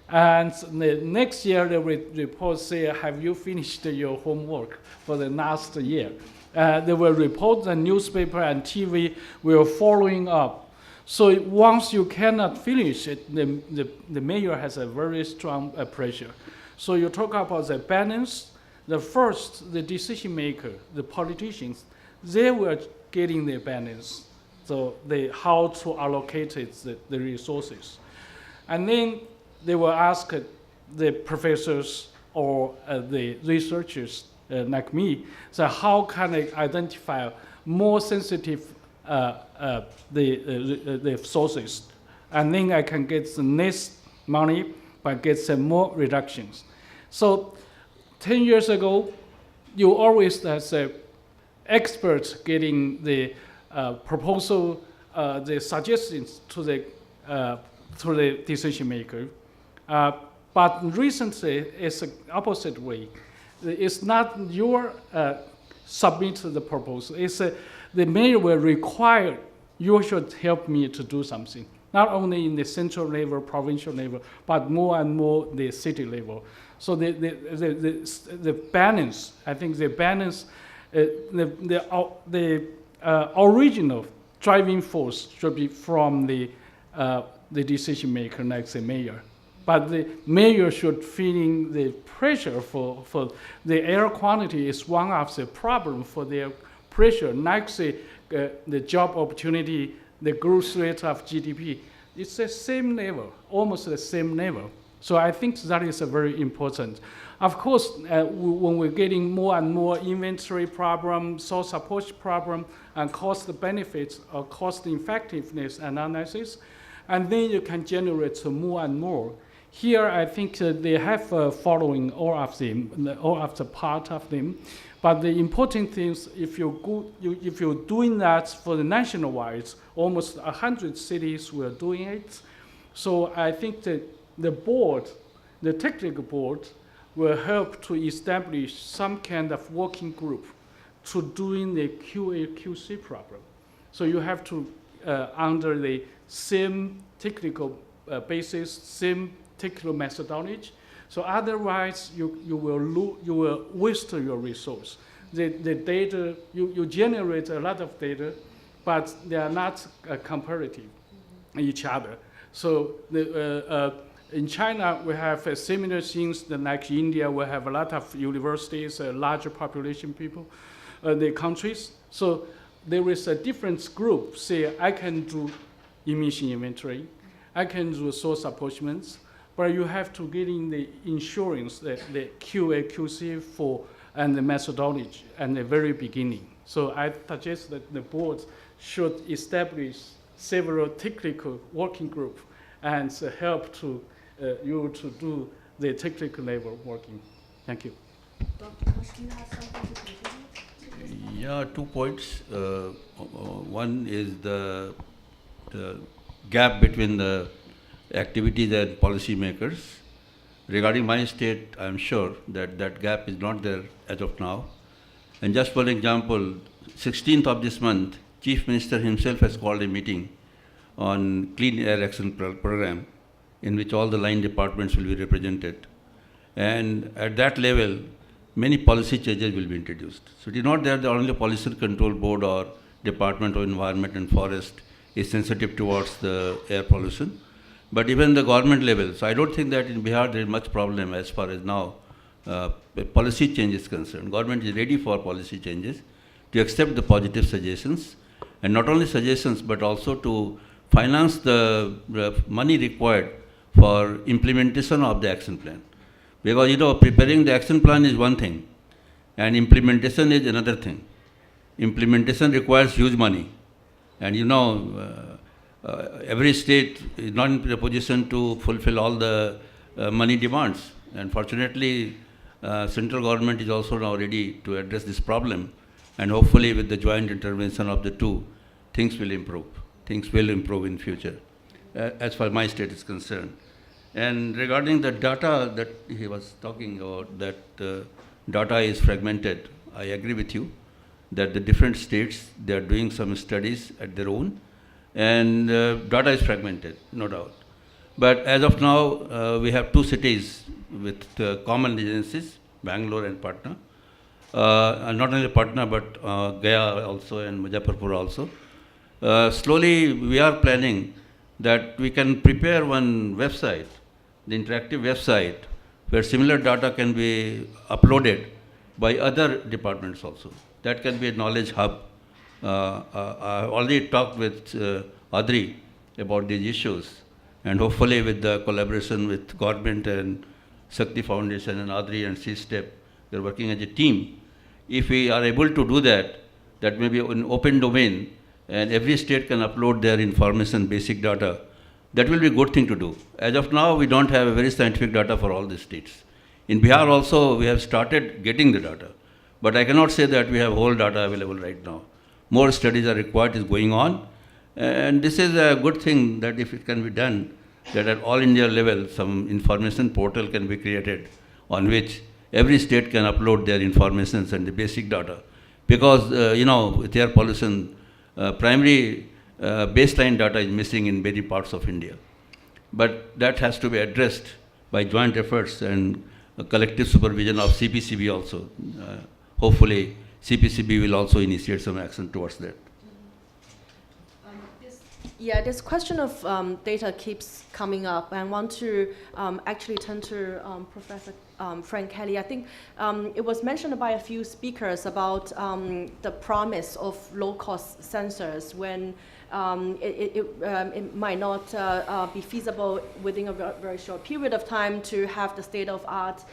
and the next year they will report, say, have you finished your homework for the last year? They will report, the newspaper and TV will following up. So once you cannot finish it, the mayor has a very strong pressure. So you talk about the balance. The decision maker, the politicians, they were getting the balance. So how to allocate the resources. And then they will ask the professors or the researchers like me, so how can I identify more sensitive the sources, and then I can get the next money but get some more reductions. So 10 years ago, you always as a experts getting the proposal, the suggestions to the decision maker. But recently, it's the opposite way. It's not your submit the proposal. It's the mayor will require you should help me to do something. Not only in the central level, provincial level, but more and more the city level. So the balance, I think the balance, the original driving force should be from the decision maker, like the mayor. But the mayor should feeling the pressure for the air quality is one of the problem for their pressure, like the job opportunity, the growth rate of GDP. It's the same level, almost the same level. So I think that is a very important. Of course, when we're getting more and more inventory problem, source approach problem, and cost benefits or cost effectiveness analysis, and then you can generate more and more. Here, I think they have following all of them, all of the part of them. But the important thing is if you're doing that for the nationwide, almost 100 cities were doing it. So I think that the board, the technical board, will help to establish some kind of working group to doing the QA/QC problem. So you have to under the same technical basis, same technical methodology. So otherwise, you will waste your resource. The data you generate a lot of data, but they are not comparative each other. So in China, we have similar things like India. We have a lot of universities, a larger population people, the countries. So there is a different group. Say, I can do emission inventory, I can do source approachments, but you have to get in the insurance, the QA/QC for and the methodology at the very beginning. So I suggest that the board should establish several technical working groups and help to you to do the technical level working. Thank you. Dr. Bush, do you have something to contribute? Yeah, 2 points. One is the gap between the activities and policymakers. Regarding my state, I'm sure that that gap is not there as of now. And just for example, 16th of this month, Chief Minister himself has called a meeting on Clean Air Action Program, in which all the line departments will be represented. And at that level, many policy changes will be introduced. So it is not that the only Pollution Control Board or Department of Environment and Forest is sensitive towards the air pollution, but even the government level. So I don't think that in Bihar there is much problem as far as now policy change is concerned. Government is ready for policy changes to accept the positive suggestions, and not only suggestions but also to finance the money required for implementation of the action plan. Because preparing the action plan is one thing and implementation is another thing. Implementation requires huge money, and every state is not in a position to fulfill all the money demands. And fortunately, central government is also now ready to address this problem, and hopefully with the joint intervention of the two, things will improve. Things will improve in future, as far as my state is concerned. And regarding the data that he was talking about, that data is fragmented, I agree with you that the different states, they are doing some studies at their own, and data is fragmented, no doubt. But as of now, we have two cities with common agencies, Bangalore and Patna. Not only Patna, but Gaya also and Muzaffarpur also. Slowly, we are planning that we can prepare one website, the interactive website, where similar data can be uploaded by other departments also. That can be a knowledge hub. I already talked with Adri about these issues, and hopefully with the collaboration with government and Shakti Foundation and Adri and C-STEP, they're working as a team. If we are able to do that, that may be an open domain, and every state can upload their information, basic data. That will be a good thing to do. As of now, we don't have a very scientific data for all the states. In Bihar also, we have started getting the data. But I cannot say that we have whole data available right now. More studies are required, is going on. And this is a good thing that if it can be done, that at all India level, some information portal can be created on which every state can upload their informations and the basic data. Because, with air pollution, primary baseline data is missing in many parts of India. But that has to be addressed by joint efforts and collective supervision of CPCB also. Hopefully, CPCB will also initiate some action towards that. This question of data keeps coming up. I want to actually turn to Professor Frank Kelly. I think it was mentioned by a few speakers about the promise of low-cost sensors when it might not be feasible within a very short period of time to have the state-of-art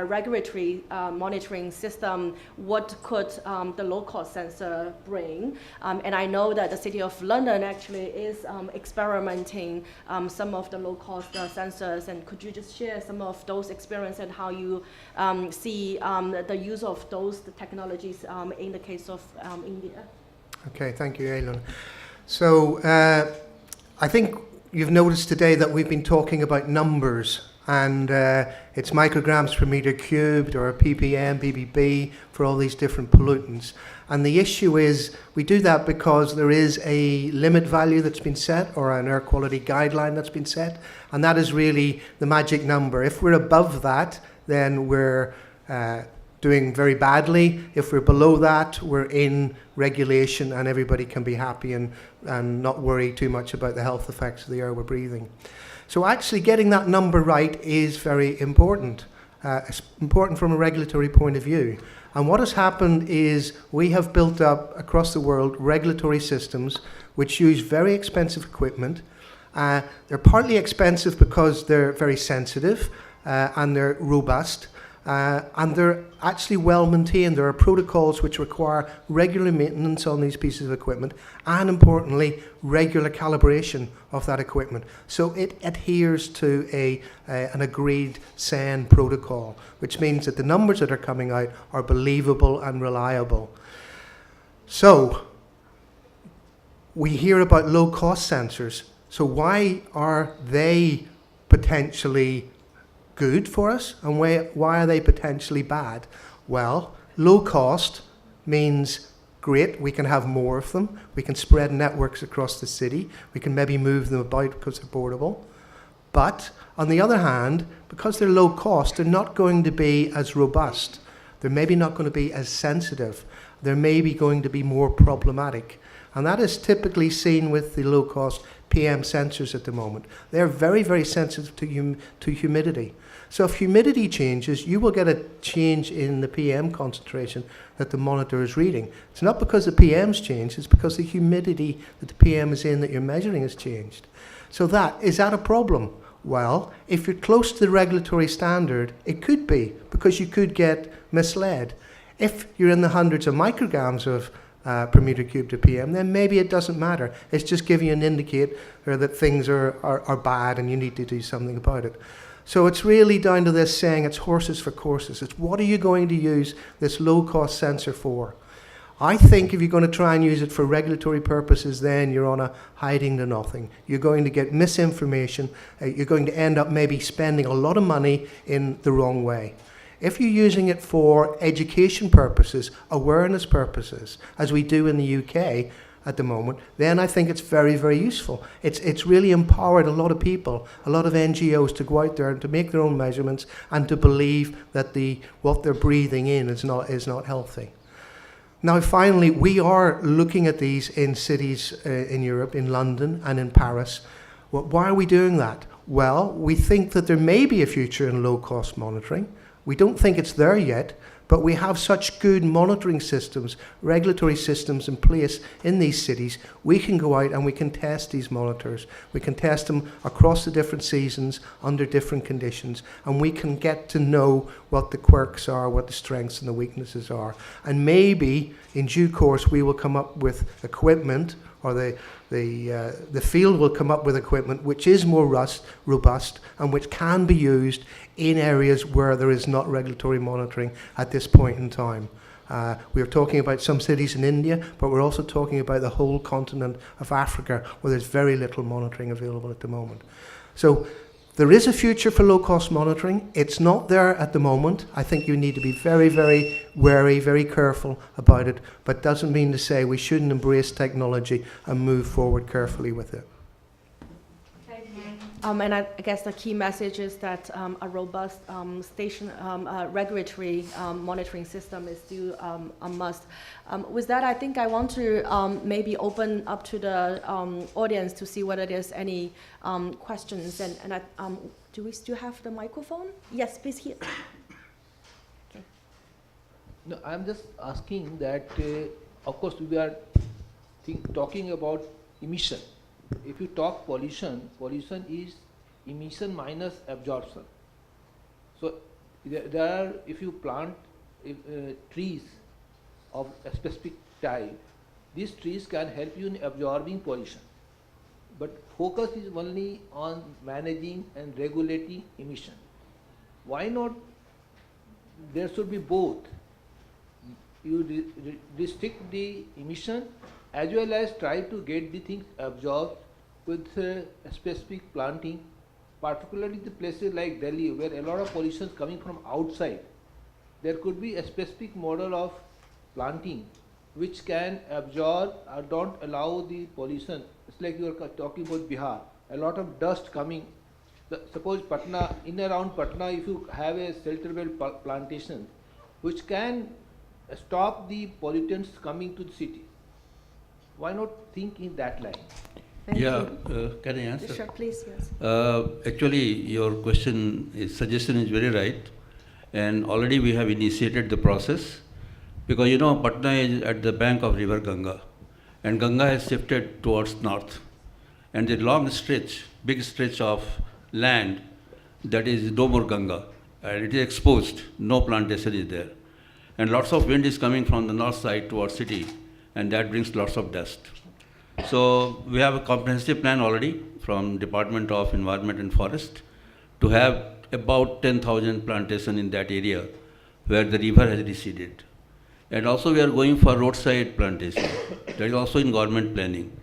regulatory monitoring system. What could the low-cost sensor bring? And I know that the City of London actually is experimenting some of the low-cost sensors. And could you just share some of those experiences and how you see the use of those technologies in the case of India? Okay, thank you, Aylin. So I think you've noticed today that we've been talking about numbers, and it's micrograms per meter cubed or ppm, ppb for all these different pollutants. And the issue is we do that because there is a limit value that's been set or an air quality guideline that's been set, and that is really the magic number. If we're above that, then we're doing very badly. If we're below that, we're in regulation and everybody can be happy and not worry too much about the health effects of the air we're breathing. So actually getting that number right is very important. It's important from a regulatory point of view. And what has happened is we have built up across the world regulatory systems which use very expensive equipment. They're partly expensive because they're very sensitive and they're robust. And they're actually well maintained. There are protocols which require regular maintenance on these pieces of equipment and, importantly, regular calibration of that equipment. So it adheres to an agreed SEN protocol, which means that the numbers that are coming out are believable and reliable. So we hear about low-cost sensors. So why are they potentially good for us, and why are they potentially bad? Well, low cost means great, we can have more of them, we can spread networks across the city, we can maybe move them about because they're portable. But on the other hand, because they're low cost, they're not going to be as robust. They're maybe not going to be as sensitive. They're maybe going to be more problematic. And that is typically seen with the low cost PM sensors at the moment. They're very, very sensitive to humidity. So if humidity changes, you will get a change in the PM concentration that the monitor is reading. It's not because the PM's changed, it's because the humidity that the PM is in that you're measuring has changed. So is that a problem? Well, if you're close to the regulatory standard, it could be, because you could get misled. If you're in the hundreds of micrograms of per meter cubed of PM, then maybe it doesn't matter. It's just giving you an indicator that things are bad and you need to do something about it. So it's really down to this saying it's horses for courses. It's what are you going to use this low-cost sensor for? I think if you're going to try and use it for regulatory purposes, then you're on a hiding to nothing. You're going to get misinformation. You're going to end up maybe spending a lot of money in the wrong way. If you're using it for education purposes, awareness purposes, as we do in the UK at the moment, then I think it's very, very useful. It's really empowered a lot of people, a lot of NGOs to go out there and to make their own measurements and to believe that what they're breathing in is not healthy. Now, finally, we are looking at these in cities in Europe, in London and in Paris. Well, why are we doing that? Well, we think that there may be a future in low-cost monitoring. We don't think it's there yet, but we have such good monitoring systems, regulatory systems in place in these cities. We can go out and we can test these monitors. We can test them across the different seasons, under different conditions, and we can get to know what the quirks are, what the strengths and the weaknesses are. And maybe in due course we will come up with equipment, or the field will come up with equipment which is more robust and which can be used in areas where there is not regulatory monitoring at this point in time. We are talking about some cities in India, but we're also talking about the whole continent of Africa, where there's very little monitoring available at the moment. So there is a future for low-cost monitoring. It's not there at the moment. I think you need to be very, very wary, very careful about it, but doesn't mean to say we shouldn't embrace technology and move forward carefully with it. And I guess the key message is that a robust regulatory monitoring system is still a must. With that, I think I want to maybe open up to the audience to see whether there's any questions. And do we still have the microphone? Yes, please here. Okay. No, I'm just asking that, of course, we are talking about emission. If you talk pollution, pollution is emission minus absorption. So there are, if you plant trees of a specific type, these trees can help you in absorbing pollution. But focus is only on managing and regulating emission. Why not? There should be both. You restrict the emission as well as try to get the things absorbed with a specific planting, particularly the places like Delhi where a lot of pollution is coming from outside. There could be a specific model of planting which can absorb or don't allow the pollution. It's like you are talking about Bihar, a lot of dust coming. Suppose Patna, in and around Patna, if you have a shelter well plantation which can stop the pollutants coming to the city. Why not think in that line? Can I answer? Sure, please, yes. Actually, your suggestion is very right, and already we have initiated the process, because you know Patna is at the bank of river Ganga, and Ganga has shifted towards north, and the long stretch, big stretch of land, that is no more Ganga, and it is exposed, no plantation is there, and lots of wind is coming from the north side towards city, and that brings lots of dust. So we have a comprehensive plan already from Department of Environment and Forest to have about 10,000 plantation in that area where the river has receded. And also we are going for roadside plantation. That is also in government planning.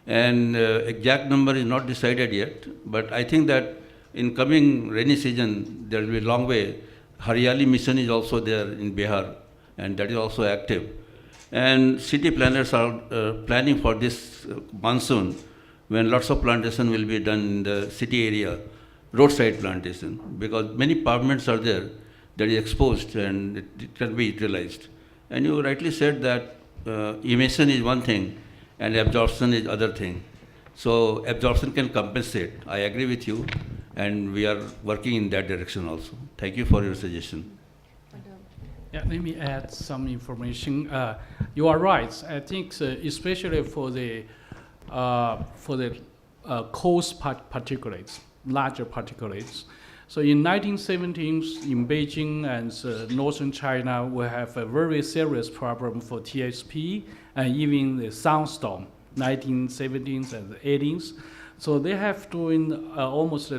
And exact number is not decided yet, but I think that in coming rainy season, there will be a long way. Haryali mission is also there in Bihar, and that is also active. And city planners are planning for this monsoon, when lots of plantation will be done in the city area, roadside plantation, because many parliaments are there that is exposed and it can be utilized. And you rightly said that emission is one thing and absorption is other thing. So absorption can compensate. I agree with you, and we are working in that direction also. Thank you for your suggestion. Yeah, let me add some information. You are right. I think especially for the coarse particulates, larger particulates. So in 1970s in Beijing and northern China, we have a very serious problem for TSP and even the sandstorm, 1970s and 80s. So they have doing almost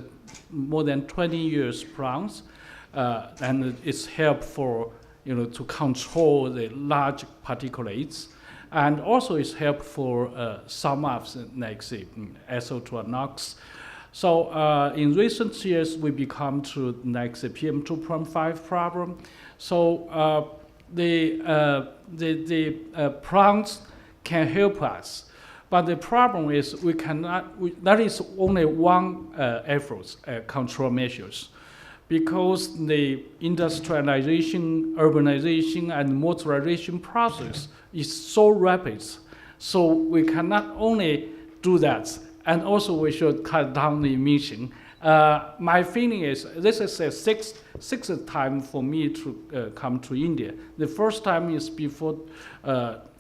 more than 20 years plans, and it's help for to control the large particulates, and also it's help for some of the like say SO2 NOx. So in recent years, we become to like the PM2.5 problem. So the plants can help us, but the problem is we cannot. That is only one effort, control measures, because the industrialization, urbanization, and motorization process is so rapid. So we cannot only do that, and also we should cut down the emission. My feeling is this is a sixth time for me to come to India. The first time is before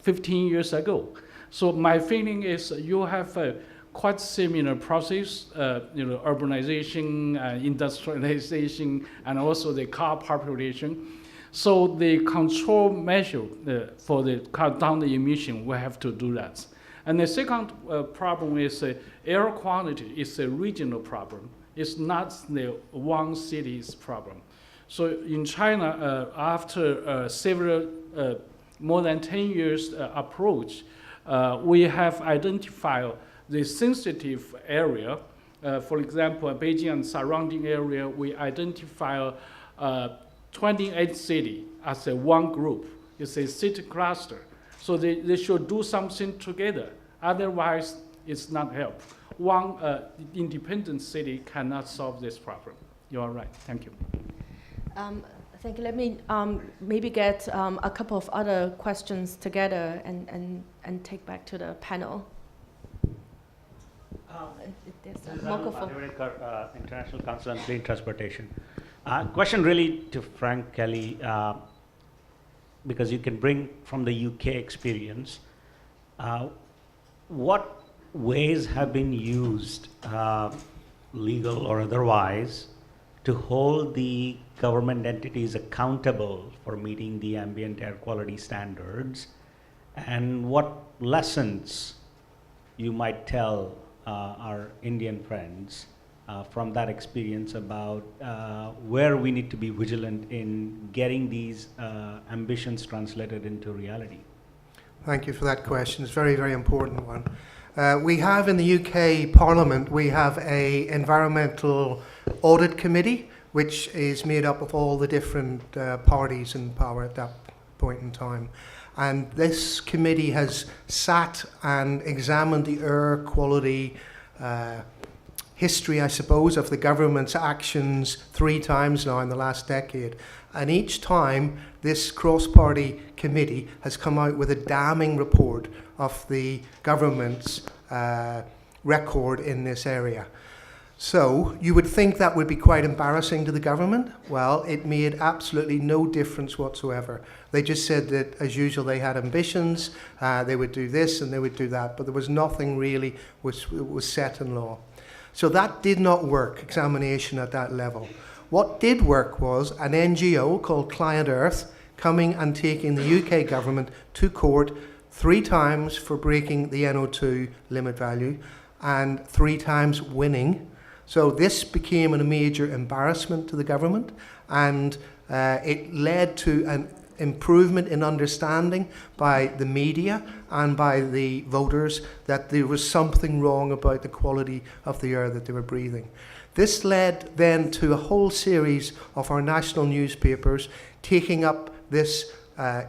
15 years ago. So my feeling is you have a quite similar process, urbanization, industrialization, and also the car population. So the control measure for the cut down the emission, we have to do that. And the second problem is air quality is a regional problem. It's not the one city's problem. So in China, after several, more than 10 years approach, we have identified the sensitive area. For example, Beijing and surrounding area, we identify 28 cities as a one group. It's a city cluster. So they should do something together. Otherwise, it's not help. One independent city cannot solve this problem. You are right. Thank you. Thank you. Let me maybe get a couple of other questions together and take back to the panel. There's a microphone. International Council on Clean Transportation. Question really to Frank Kelly, because you can bring from the UK experience. What ways have been used, legal or otherwise, to hold the government entities accountable for meeting the ambient air quality standards, and what lessons you might tell our Indian friends from that experience about where we need to be vigilant in getting these ambitions translated into reality? Thank you for that question. It's a very, very important one. We have in the UK Parliament, we have an environmental audit committee, which is made up of all the different parties in power at that point in time. And this committee has sat and examined the air quality history, I suppose, of the government's actions 3 times now in the last decade. And each time, this cross-party committee has come out with a damning report of the government's record in this area. So you would think that would be quite embarrassing to the government. Well, it made absolutely no difference whatsoever. They just said that, as usual, they had ambitions, they would do this and they would do that, but there was nothing really was set in law. So that did not work, examination at that level. What did work was an NGO called Client Earth coming and taking the UK government to court 3 times for breaking the NO2 limit value and 3 times winning. So this became a major embarrassment to the government, and it led to an improvement in understanding by the media and by the voters that there was something wrong about the quality of the air that they were breathing. This led then to a whole series of our national newspapers taking up this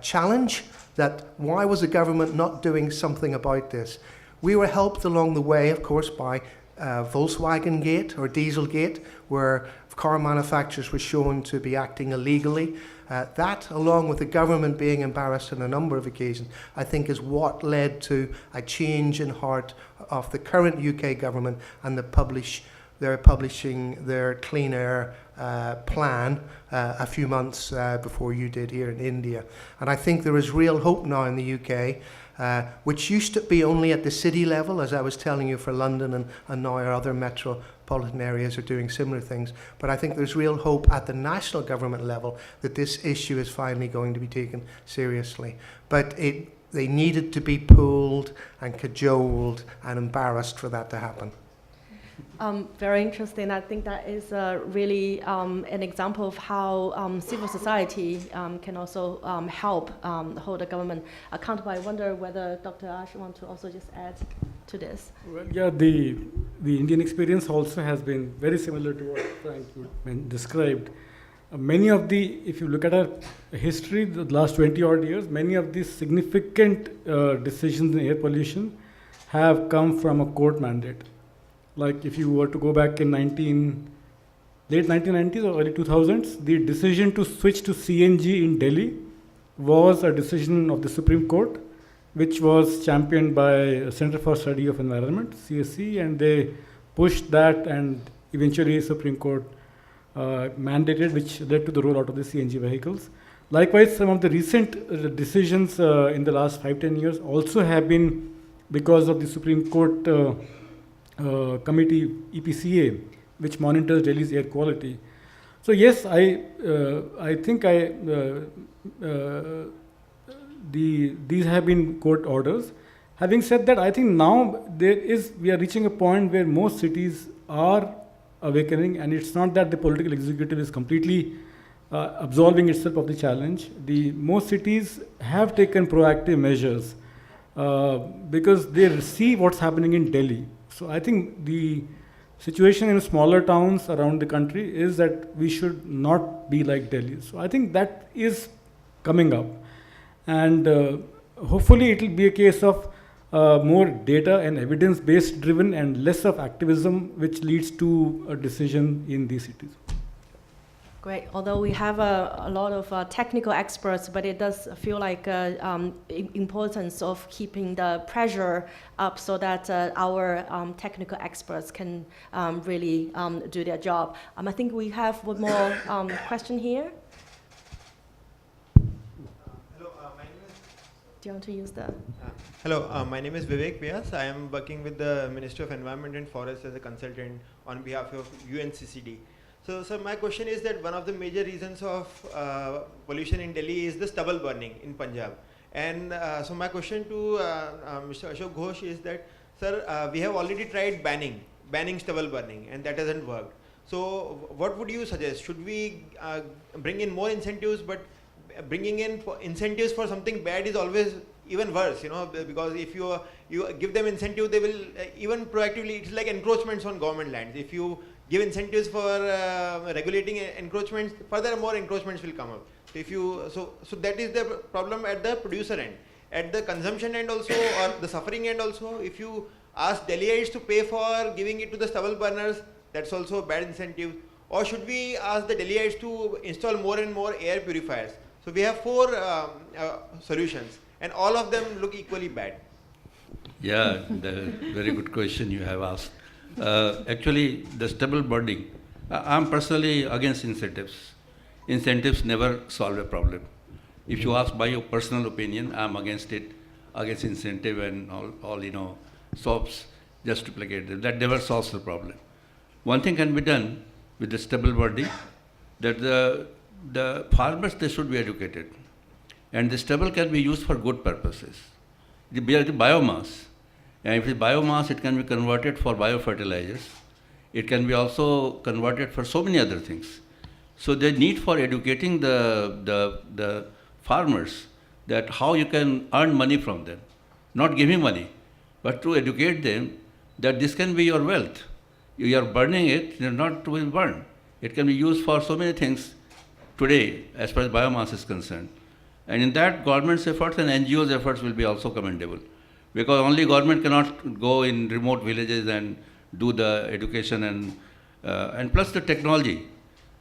challenge that why was the government not doing something about this? We were helped along the way, of course, by Volkswagen Gate or Dieselgate, where car manufacturers were shown to be acting illegally. That, along with the government being embarrassed on a number of occasions, I think is what led to a change in heart of the current UK government, and they're publishing their clean air plan a few months before you did here in India. And I think there is real hope now in the UK, which used to be only at the city level, as I was telling you, for London, and now our other metropolitan areas are doing similar things. But I think there's real hope at the national government level that this issue is finally going to be taken seriously. But they needed to be pulled and cajoled and embarrassed for that to happen. Very interesting. I think that is really an example of how civil society can also help hold the government accountable. I wonder whether Dr. Ash wants to also just add to this. Well, yeah, the Indian experience also has been very similar to what Frank described. Many of if you look at our history, the last 20 odd years, many of these significant decisions in air pollution have come from a court mandate. Like if you were to go back in late 1990s or early 2000s, the decision to switch to CNG in Delhi was a decision of the Supreme Court, which was championed by Center for Study of Environment, CSE, and they pushed that, and eventually Supreme Court mandated, which led to the rollout of the CNG vehicles. Likewise, some of the recent decisions in the last 5-10 years also have been because of the Supreme Court committee, EPCA, which monitors Delhi's air quality. So yes, I think these have been court orders. Having said that, I think now we are reaching a point where most cities are awakening, and it's not that the political executive is completely absolving itself of the challenge. Most cities have taken proactive measures because they see what's happening in Delhi. So I think the situation in smaller towns around the country is that we should not be like Delhi. So I think that is coming up. And hopefully it will be a case of more data and evidence-based driven and less of activism, which leads to a decision in these cities. Great. Although we have a lot of technical experts, but it does feel like importance of keeping the pressure up so that our technical experts can really do their job. I think we have one more question here. Hello, my name is... Do you want to use the... Hello, my name is Vivek Vyas. I am working with the Ministry of Environment and Forest as a consultant on behalf of UNCCD. So my question is that one of the major reasons of pollution in Delhi is the stubble burning in Punjab. And so my question to Mr. Ashok Ghosh is that, sir, we have already tried banning stubble burning, and that hasn't worked. So what would you suggest? Should we bring in more incentives? But bringing in incentives for something bad is always even worse, because if you give them incentive, they will even proactively, it's like encroachments on government lands. If you give incentives for regulating encroachments, further more encroachments will come up. So that is the problem at the producer end. At the consumption end also, or the suffering end also, if you ask Delhiites to pay for giving it to the stubble burners, that's also a bad incentive. Or should we ask the Delhiites to install more and more air purifiers? So we have 4 solutions, and all of them look equally bad. Yeah, very good question you have asked. Actually, the stubble burning, I'm personally against incentives. Incentives never solve a problem. If you ask by your personal opinion, I'm against it, against incentive and all soaps just to placate them. That never solves the problem. One thing can be done with the stubble burning, that the farmers, they should be educated. And the stubble can be used for good purposes. The biomass. And if it's biomass, it can be converted for biofertilizers. It can be also converted for so many other things. So the need for educating the farmers that how you can earn money from them, not giving money, but to educate them that this can be your wealth. You are burning it, you're not to burn. It can be used for so many things today as far as biomass is concerned. And in that, government's efforts and NGOs' efforts will be also commendable. Because only government cannot go in remote villages and do the education and plus the technology.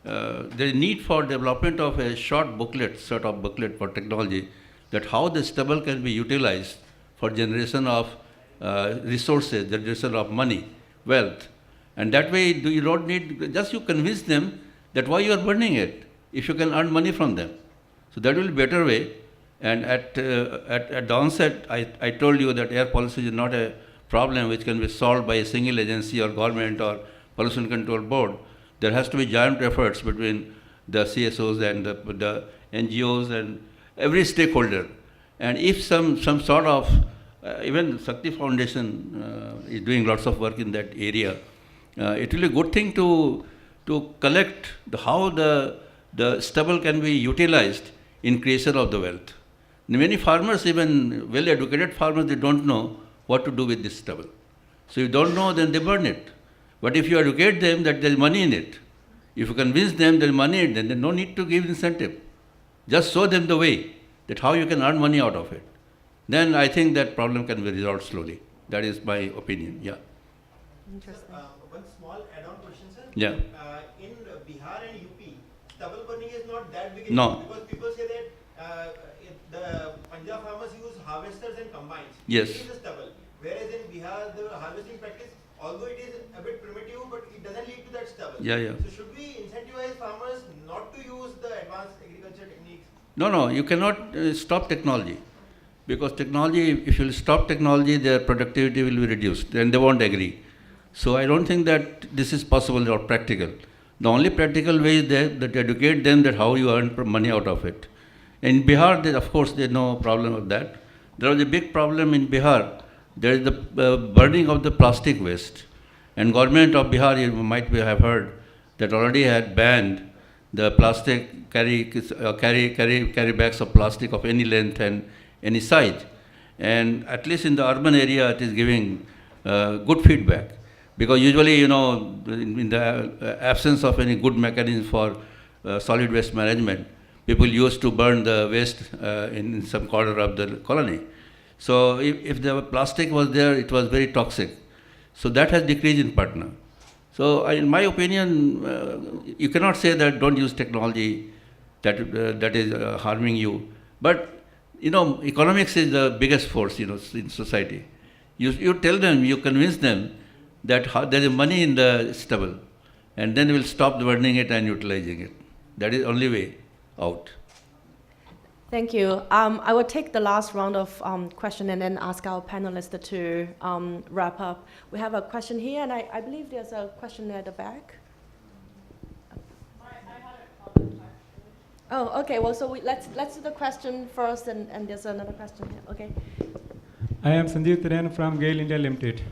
There is need for development of a short booklet, sort of booklet for technology, that how the stubble can be utilized for generation of resources, generation of money, wealth. And that way you don't need, just you convince them that why you are burning it, if you can earn money from them. So that will be a better way. And at the onset, I told you that air policy is not a problem which can be solved by a single agency or government or pollution control board. There has to be joint efforts between the CSOs and the NGOs and every stakeholder. And if some sort of, even Shakti Foundation is doing lots of work in that area, it will be a good thing to collect how the stubble can be utilized in creation of the wealth. Many farmers, even well-educated farmers, they don't know what to do with this stubble. So if you don't know, then they burn it. But if you educate them that there is money in it, if you convince them there is money in it, then there's no need to give incentive. Just show them the way, that how you can earn money out of it. Then I think that problem can be resolved slowly. That is my opinion, yeah. Interesting. One small add-on question, sir. Yeah. In Bihar and UP, stubble burning is not that big No. because people say that the Punjab farmers use harvesters and combines. Yes. It is the stubble. Whereas in Bihar, the harvesting practice, although it is a bit primitive, but it doesn't lead to that stubble. Yeah, yeah. So should we incentivize farmers not to use the advanced agriculture techniques? No, you cannot stop technology. Because technology, if you stop technology, their productivity will be reduced, and they won't agree. So I don't think that this is possible or practical. The only practical way is that educate them that how you earn money out of it. In Bihar, of course, there's no problem of that. There was a big problem in Bihar. There is the burning of the plastic waste. And government of Bihar, you might have heard, that already had banned the plastic, carry bags of plastic of any length and any size. And at least in the urban area, it is giving good feedback. Because usually, in the absence of any good mechanism for solid waste management, people used to burn the waste in some corner of the colony. So if the plastic was there, it was very toxic. So that has decreased in Patna. So in my opinion, you cannot say that don't use technology that is harming you. But economics is the biggest force in society. You tell them, you convince them that there is money in the stubble, and then we'll stop burning it and utilizing it. That is the only way out. Thank you. I will take the last round of question and then ask our panelists to wrap up. We have a question here, and I believe there's a question at the back. Oh, okay. Well, so let's do the question first, and there's another question here. Okay. I am Sanjeev Taren from GAIL India Limited.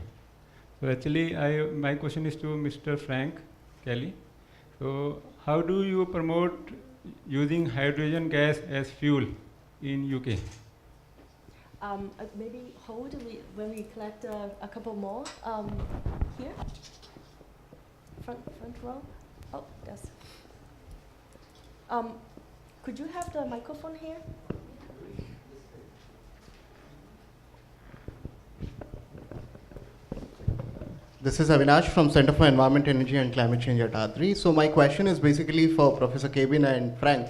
So actually, my question is to Mr. Frank Kelly. So how do you promote using hydrogen gas as fuel in UK? Maybe hold when we collect a couple more. Here, front row. Oh, yes. Could you have the microphone here? This is Avinash from Center for Environment, Energy and Climate Change at Adri. So my question is basically for Professor Kevin and Frank,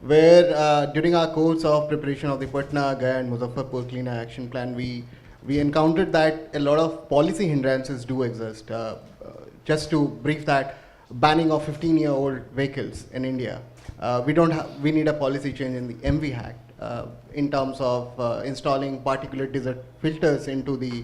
where during our course of preparation of the Patna, Gaya and Muzaffarpur Clean Air Action Plan, we encountered that a lot of policy hindrances do exist. Just to brief that, banning of 15-year-old vehicles in India. We need a policy change in the MV Act in terms of installing particulate discharge filters into the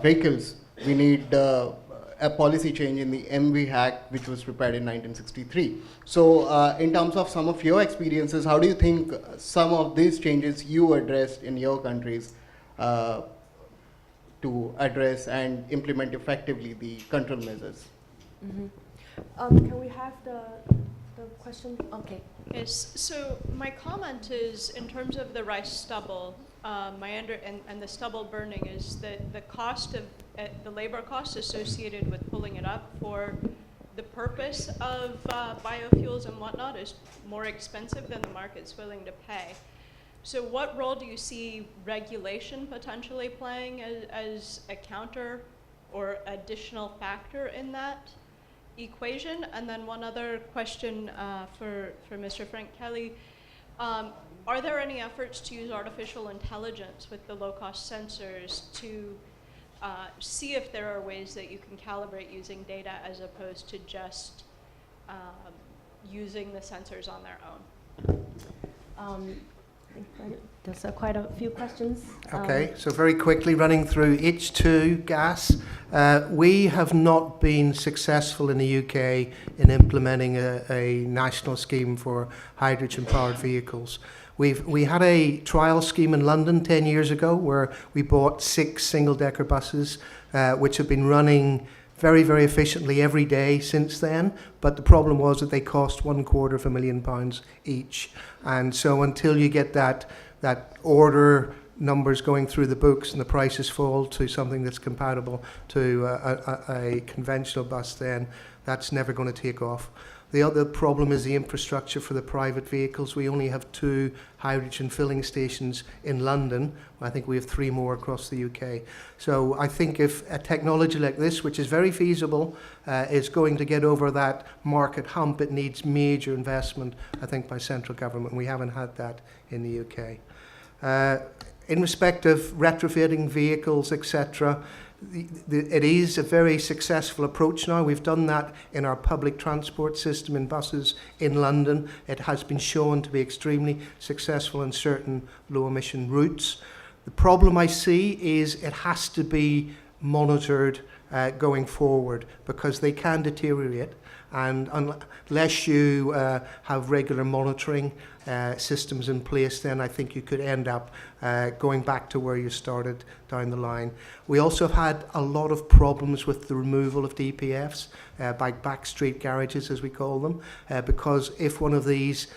vehicles. We need a policy change in the MV Act, which was prepared in 1963. So in terms of some of your experiences, how do you think some of these changes you addressed in your countries to address and implement effectively the control measures? Mm-hmm. Can we have the question? Okay. Yes, so my comment is in terms of the rice stubble, and the stubble burning is that the cost of the labor cost associated with pulling it up for the purpose of biofuels and whatnot is more expensive than the market's willing to pay. So what role do you see regulation potentially playing as a counter or additional factor in that equation? And then one other question for Mr. Frank Kelly. Are there any efforts to use artificial intelligence with the low-cost sensors to see if there are ways that you can calibrate using data as opposed to just using the sensors on their own? There's quite a few questions. Okay, so very quickly running through H2 gas. We have not been successful in the UK in implementing a national scheme for hydrogen-powered vehicles. We had a trial scheme in London 10 years ago where we bought 6 single-decker buses, which have been running very, very efficiently every day since then. But the problem was that they cost £250,000 each. And so until you get that order numbers going through the books and the prices fall to something that's compatible to a conventional bus, then that's never going to take off. The other problem is the infrastructure for the private vehicles. We only have 2 hydrogen filling stations in London. I think we have 3 more across the UK. So I think if a technology like this, which is very feasible, is going to get over that market hump, it needs major investment, I think, by central government. We haven't had that in the UK. In respect of retrofitting vehicles, etc., it is a very successful approach now. We've done that in our public transport system in buses in London. It has been shown to be extremely successful in certain low-emission routes. The problem I see is it has to be monitored going forward because they can deteriorate. And unless you have regular monitoring systems in place, then I think you could end up going back to where you started down the line. We also have had a lot of problems with the removal of DPFs by backstreet garages, as we call them, because if one of these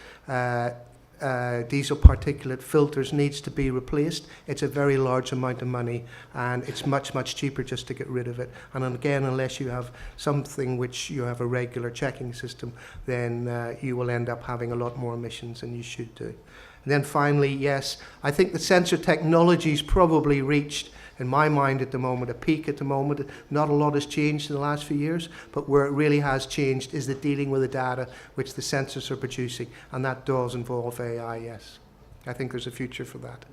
diesel particulate filters needs to be replaced, it's a very large amount of money, and it's much, much cheaper just to get rid of it. And again, unless you have something which you have a regular checking system, then you will end up having a lot more emissions than you should do. And then finally, yes, I think the sensor technology's probably reached, in my mind at the moment, a peak at the moment. Not a lot has changed in the last few years, but where it really has changed is the dealing with the data which the sensors are producing, and that does involve AI, yes. I think there's a future for that.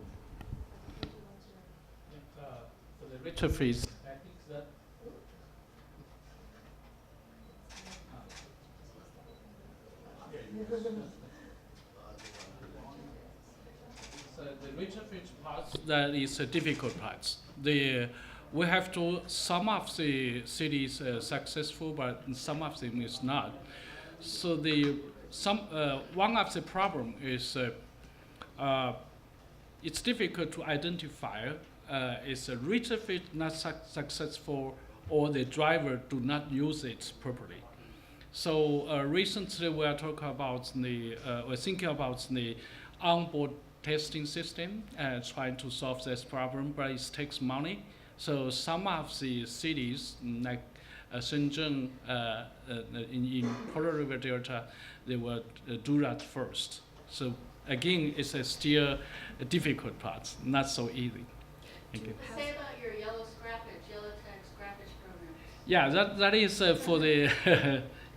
For the retrofits, I think that so the retrofit part, that is a difficult part. We have to, some of the cities are successful, but some of them is not. So one of the problem is it's difficult to identify is a retrofit not successful or the driver do not use it properly. So recently we are talking about we're thinking about the onboard testing system, trying to solve this problem, but it takes money. So some of the cities, like Shenzhen in Polar River Delta, they will do that first. So again, it's still a difficult part, not so easy. Thank you. Say about your yellow tag scrappage program. Yeah, that is for the,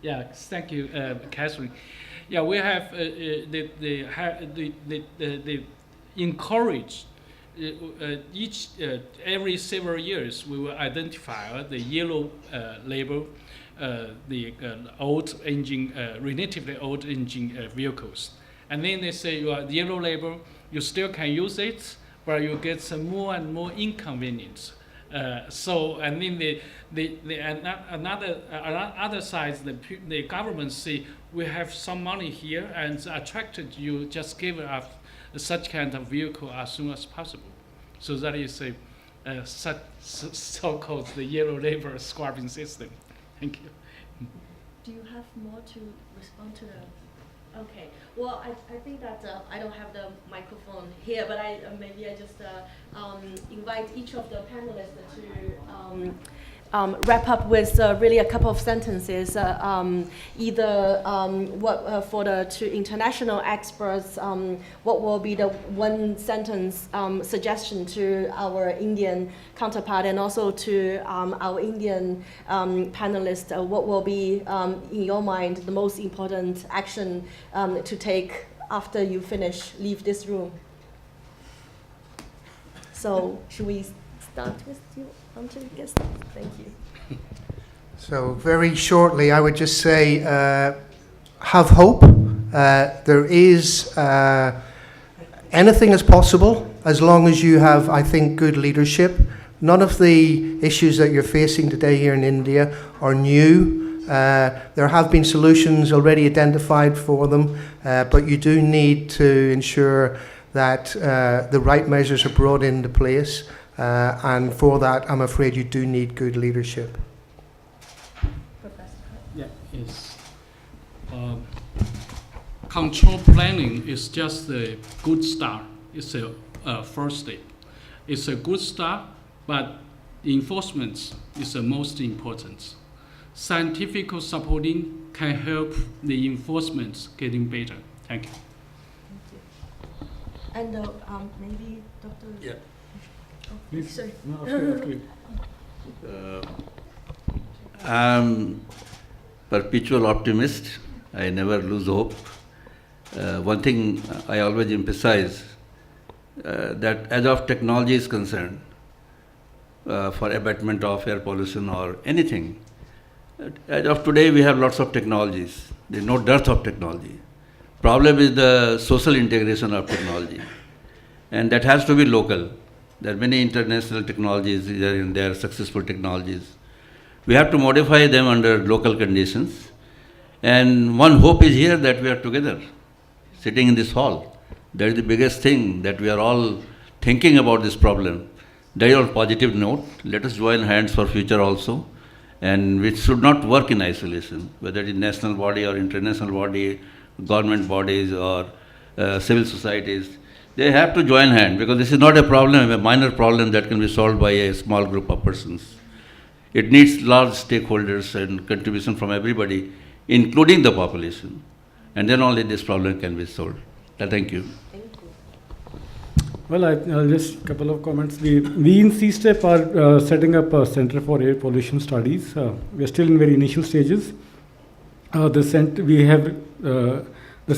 yeah, thank you, Catherine. Yeah, we have the encourage every several years we will identify the yellow label, the old engine, relatively old engine vehicles, and then they say you are the yellow label, you still can use it, but you get some more and more inconvenience. So, and then other sides, the government say we have some money here and attracted you, just give us such kind of vehicle as soon as possible. So that is a so-called the yellow label scrubbing system. Thank you. Do you have more to respond to the? Okay. Well, I think that I don't have the microphone here, but maybe I just invite each of the panelists wrap up with really a couple of sentences, either what for the two international experts, what will be the one sentence suggestion to our Indian counterpart, and also to our Indian panelists, what will be, in your mind, the most important action to take after you leave this room? So, should we start with you? Thank you. So very shortly, I would just say, have hope. There is, anything is possible as long as you have, I think, good leadership. None of the issues that you're facing today here in India are new. There have been solutions already identified for them, but you do need to ensure that the right measures are brought into place. And for that, I'm afraid you do need good leadership. Yeah, yes. Control planning is just a good start. It's a first step. It's a good start, but enforcement is the most important. Scientific supporting can help the enforcement getting better. Thank you. And maybe Dr. Yeah. Please. Sorry. I'm perpetual optimist. I never lose hope. One thing I always emphasize, that as of technology is concerned, for abatement of air pollution or anything, as of today we have lots of technologies. There is no dearth of technology. Problem is the social integration of technology, and that has to be local. There are many international technologies, there are successful technologies. We have to modify them under local conditions. And one hope is here that we are together, sitting in this hall. That is the biggest thing, that we are all thinking about this problem. That is on positive note. Let us join hands for future also. And we should not work in isolation, whether it is national body or international body, government bodies or civil societies. They have to join hands, because this is not a problem, a minor problem that can be solved by a small group of persons. It needs large stakeholders and contribution from everybody, including the population. And then only this problem can be solved. Thank you. Well, I'll just a couple of comments. We in CSTEP are setting up a Center for Air Pollution Studies. We are still in very initial stages.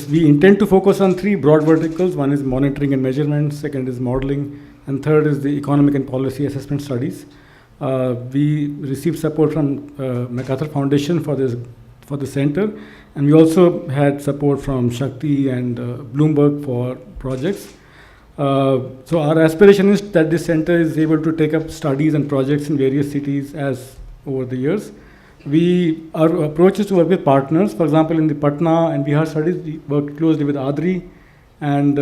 We intend to focus on three broad verticals. One is monitoring and measurement, second is modeling, and third is the economic and policy assessment studies. We received support from MacArthur Foundation for the center, and we also had support from Shakti and Bloomberg for projects. So our aspiration is that this center is able to take up studies and projects in various cities as over the years. Our approach is to work with partners. For example, in the Patna and Bihar studies, we work closely with ADRI and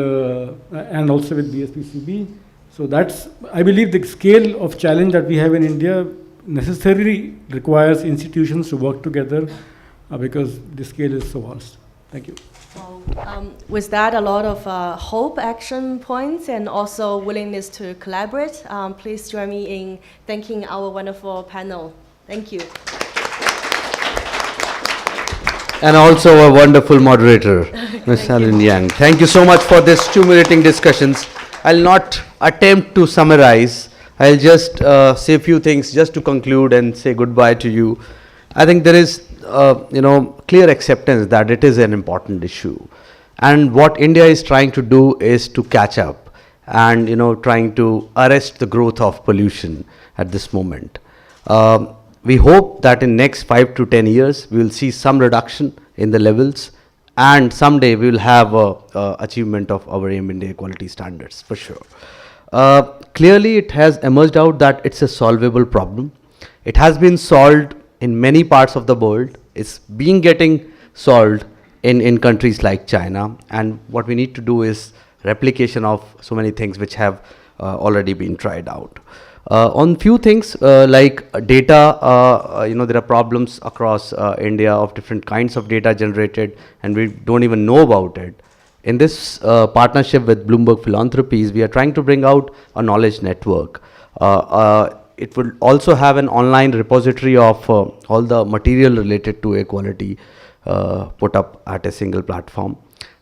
also with BSPCB. So that's, I believe, the scale of challenge that we have in India necessarily requires institutions to work together because the scale is so vast. Thank you. So, with that, a lot of hope, action points, and also willingness to collaborate. Please join me in thanking our wonderful panel. Thank you. And also a wonderful moderator, Ms. Helen Yang. Thank you so much for this stimulating discussions. I'll not attempt to summarize. I'll just say a few things just to conclude and say goodbye to you. I think there is, clear acceptance that it is an important issue. And what India is trying to do is to catch up and, trying to arrest the growth of pollution at this moment. We hope that in next 5 to 10 years, we will see some reduction in the levels, and someday we will have achievement of our aim in air quality standards, for sure. Clearly, it has emerged out that it's a solvable problem. It has been solved in many parts of the world. It's getting solved in countries like China, and what we need to do is replication of so many things which have already been tried out. On few things like data, there are problems across India of different kinds of data generated, and we don't even know about it. In this partnership with Bloomberg Philanthropies, we are trying to bring out a knowledge network. it will also have an online repository of all the material related to air quality put up at a single platform,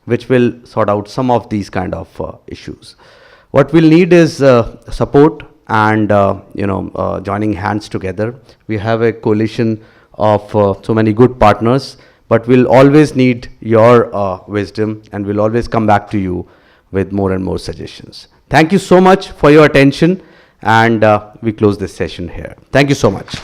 which will sort out some of these kind of issues. What we'll need is support and joining hands together. We have a coalition of so many good partners, but we'll always need your wisdom, and we'll always come back to you with more and more suggestions. Thank you so much for your attention, and we close this session here. Thank you so much.